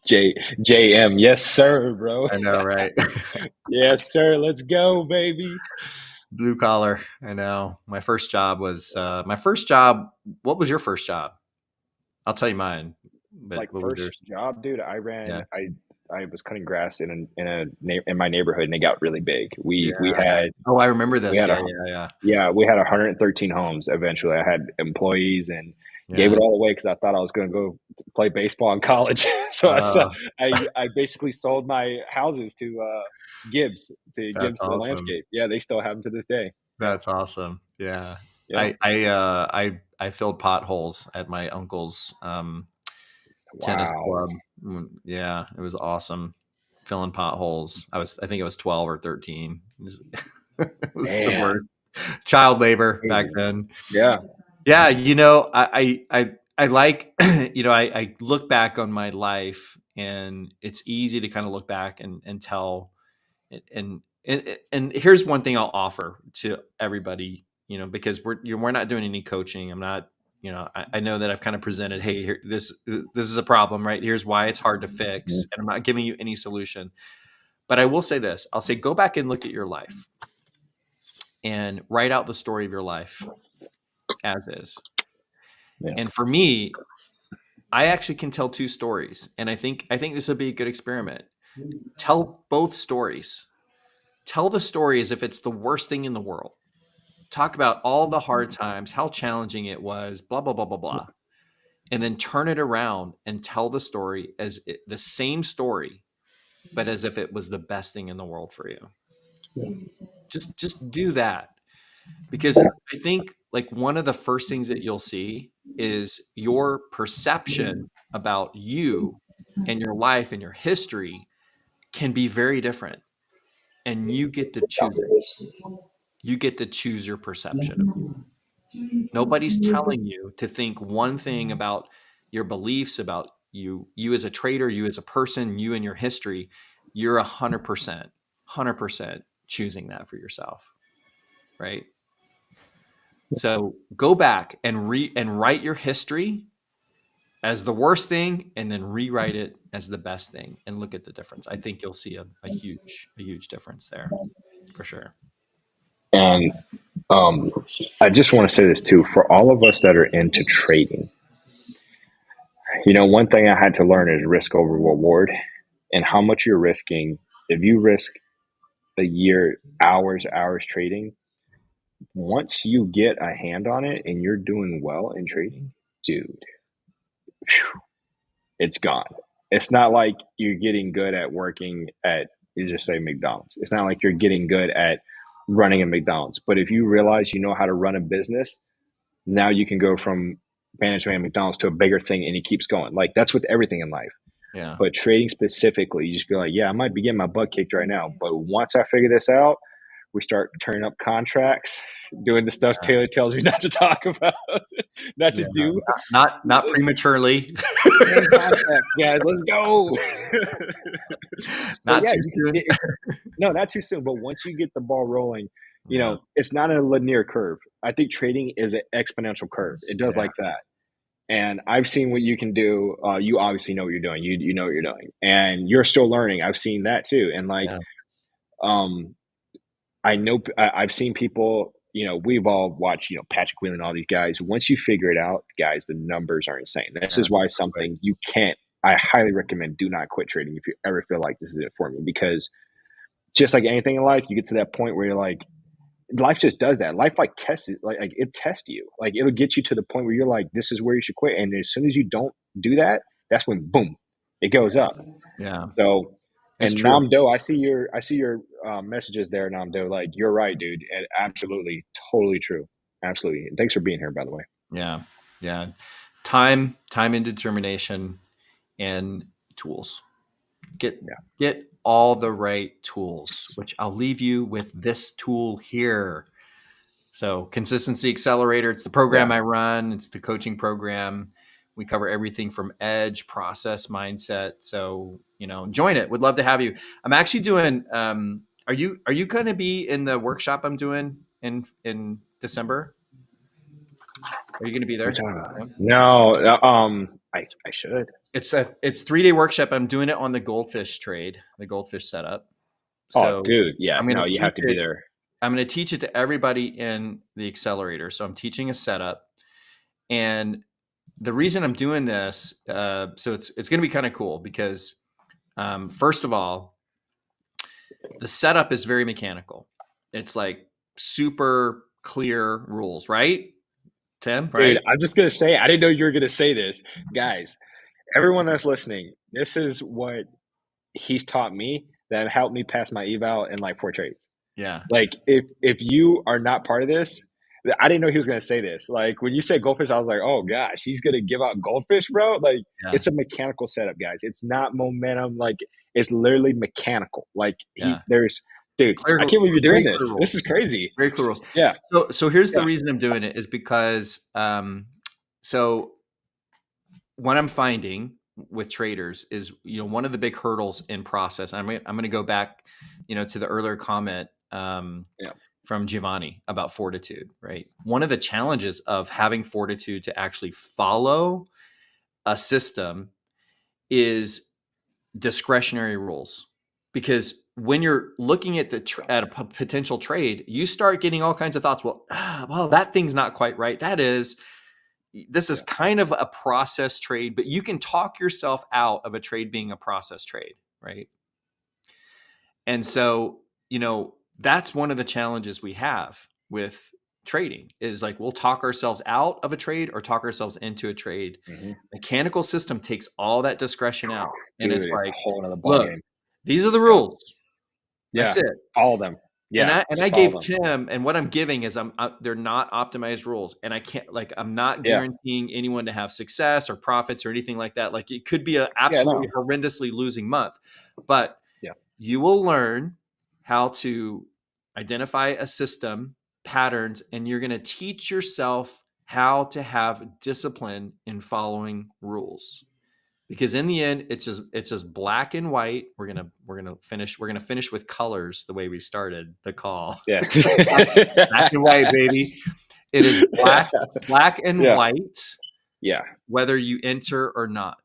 JM, yes sir, bro. I know, right? Yes sir, let's go, baby. Blue collar. I know. My first job was my first job. What was your first job? I'll tell you mine. But Like what was first yours? job, dude. Yeah. I was cutting grass in my neighborhood, and it got really big. We Yeah. we had Oh, I remember we this. had Yeah. a Yeah. Yeah. yeah, we had 113 homes. Eventually, I had employees and gave Yeah. it all away because I thought I was going to go play baseball in college. So Uh, I basically sold my houses to Gibbs that's to the awesome. landscape. Yeah, they still have them to this day. Yeah, That's awesome. Yeah. yeah. I filled potholes at my uncle's tennis Wow, club. Yeah, it was awesome. Filling potholes. I think it was 12 or 13. It was the man, worst. Child labor back crazy. then. Yeah, Yeah, I like, I look back on my life, and it's easy to kind of look back and tell. And here's one thing I'll offer to everybody, because we're not doing any coaching. I'm not, I know that I've kind of presented, hey, here, this is a problem, right? Here's why it's hard to fix, and I'm not giving you any solution. But I will say this: I'll say, go back and look at your life and write out the story of your life as is. Yeah. And for me, I actually can tell two stories, and I think this would be a good experiment. Tell both stories. Tell the story as if it's the worst thing in the world. Talk about all the hard times, how challenging it was, blah blah blah blah blah, and then turn it around and tell the story as the same story, but as if it was the best thing in the world for you. Yeah. Just do that, because I think like one of the first things that you'll see is your perception about you and your life and your history can be very different, and you get to choose it. You get to choose your perception of you. Nobody's telling you to think one thing about your beliefs, about you as a trader, you as a person, you and your history. You're 100% choosing that for yourself, right? So go back and write your history as the worst thing, and then rewrite it as the best thing, and look at the difference. I think you'll see a huge difference there, for sure. And I just want to say this too, for all of us that are into trading, one thing I had to learn is risk over reward, and how much you're risking. If you risk a year, hours trading, once you get a hand on it and you're doing well in trading, dude, it's gone. It's not like you're getting good at working at, you just say McDonald's. It's not like you're getting good at running a McDonald's. But if you realize you know how to run a business, now you can go from management at McDonald's to a bigger thing, and it keeps going. Like, that's with everything in life. Yeah. But trading specifically, you just feel like, yeah, I might be getting my butt kicked right now, but once I figure this out, we start turning up contracts, doing the stuff Taylor tells me not to talk about, not to do. Not prematurely. Contracts, guys, let's go. Not too soon. No, not too soon. But once you get the ball rolling, it's not a linear curve. I think trading is an exponential curve. It does like that. And I've seen what you can do. You obviously know what you're doing. You know what you're doing, and you're still learning. I've seen that too. And I know I've seen people. We've all watched. Patrick Whelan and all these guys. Once you figure it out, guys, the numbers are insane. This is why something you can't. I highly recommend do not quit trading if you ever feel like this is it for me, because just like anything in life, you get to that point where you're like, life just does that. Life tests it, like it tests you. Like, it'll get you to the point where you're like, this is where you should quit. And as soon as you don't do that, that's when boom, it goes up. Yeah. So, It's and true. Namdo, I see your messages there, Namdo. Like, you're right, dude. And absolutely, totally true. Absolutely. And thanks for being here, by the way. Yeah. Yeah. Time and determination and tools. Get all the right tools, which I'll leave you with this tool here. So Consistency Accelerator, it's the program I run. It's the coaching program. We cover everything from edge, process, mindset. So, join it. Would love to have you. I'm actually doing, are you going to be in the workshop I'm doing in December? Are you going to be there? No, I should. It's 3-day workship. I'm doing it on the goldfish trade, the goldfish setup. So, dude, yeah, you have to be there. I'm going to teach it to everybody in the accelerator. So I'm teaching a setup, and the reason I'm doing this, so it's going to be kind of cool because, first of all, the setup is very mechanical. It's like super clear rules, right, Tim? Right? Dude, I'm just going to say, I didn't know you were going to say this. Guys, everyone that's listening, this is what he's taught me that helped me pass my eval in 4 trades. Yeah. Like, if you are not part of this, I didn't know he was going to say this. Like, when you said goldfish, I was like, oh gosh, he's going to give out goldfish, bro. Like, it's a mechanical setup, guys. It's not momentum. Like, it's literally mechanical. Like, dude, I can't believe you're doing this. This is crazy. Very clear rules. Yeah. So here's the reason I'm doing it is because, so what I'm finding with traders is, one of the big hurdles in process. I'm going to go back, to the earlier comment. from Giovanni about fortitude, right? One of the challenges of having fortitude to actually follow a system is discretionary rules. Because when you're looking at at a potential trade, you start getting all kinds of thoughts. Well, that thing's not quite right. This is kind of a process trade, but you can talk yourself out of a trade being a process trade, right? And so, that's one of the challenges we have with trading is like we'll talk ourselves out of a trade or talk ourselves into a trade. Mm-hmm. Mechanical system takes all that discretion out. Dude, And it's it's a like, whole other look, ballgame. these are the rules. Yeah. That's it. All of them. Yeah. And I gave Tim, and what I'm giving is they're not optimized rules. And I can't, like, I'm not guaranteeing anyone to have success or profits or anything like that. Like, it could be an absolutely horrendously losing month, but you will learn how to identify a system, patterns, and you're going to teach yourself how to have discipline in following rules. Because in the end, it's just black and white. We're gonna finish with colors the way we started the call. Yeah. Black and white, baby. It is black and white. Yeah. Whether you enter or not,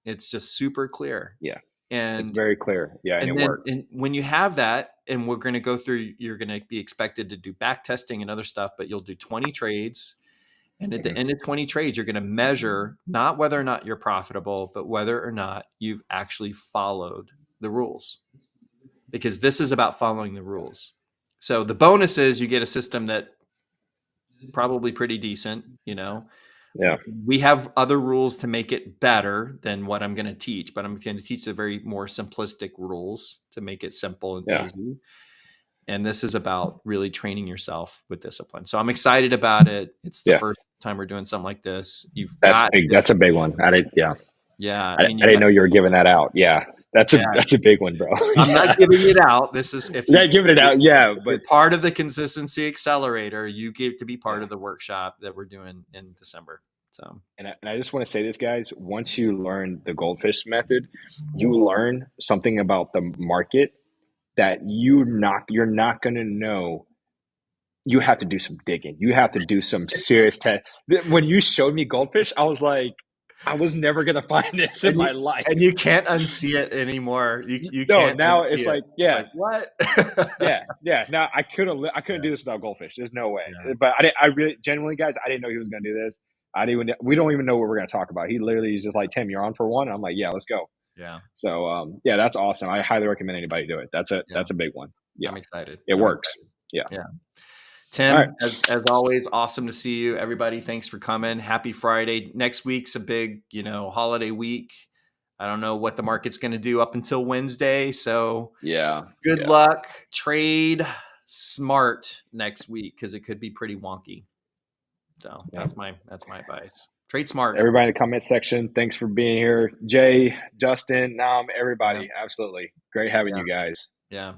it's just super clear. Yeah. And it's very clear. Yeah. And it works. And when you have that, and we're going to go through, you're going to be expected to do back testing and other stuff, but you'll do 20 trades. And at the end of 20 trades, you're going to measure not whether or not you're profitable, but whether or not you've actually followed the rules. Because this is about following the rules. So the bonus is you get a system that probably pretty decent, Yeah. We have other rules to make it better than what I'm going to teach, but I'm going to teach the very more simplistic rules to make it simple and easy. And this is about really training yourself with discipline. So I'm excited about it. It's the first time we're doing something like this. That's big. That's a big one. I didn't know you were giving that out. Yeah. That's a big one, bro. I'm not giving it out. This is giving it out. Yeah. But part of the Consistency Accelerator, you get to be part of the workshop that we're doing in December. So, and I just want to say this, guys, once you learn the goldfish method, you learn something about the market that you're not going to know. You have to do some digging. You have to do some serious test. When you showed me goldfish, I was like, I was never going to find this in my life. And you can't unsee it anymore. You no, can't. Now it's like, like, what? yeah. Now I couldn't do this without goldfish. There's no way. Yeah. But I really, genuinely, guys, I didn't know he was going to do this. We don't even know what we're going to talk about. He literally is just like, Tim, you're on for one. And I'm like, yeah, let's go. Yeah. So, that's awesome. I highly recommend anybody do it. That's a big one. Yeah. I'm excited. It works. Excited. Yeah. Tim, right. as always, awesome to see you. Everybody, thanks for coming. Happy Friday. Next week's a big, holiday week. I don't know what the market's going to do up until Wednesday. So good luck. Trade smart next week because it could be pretty wonky. So that's my advice. Trade smart. Everybody in the comment section, thanks for being here. Jay, Justin, Nam, everybody. Absolutely. Great having you guys. Yeah.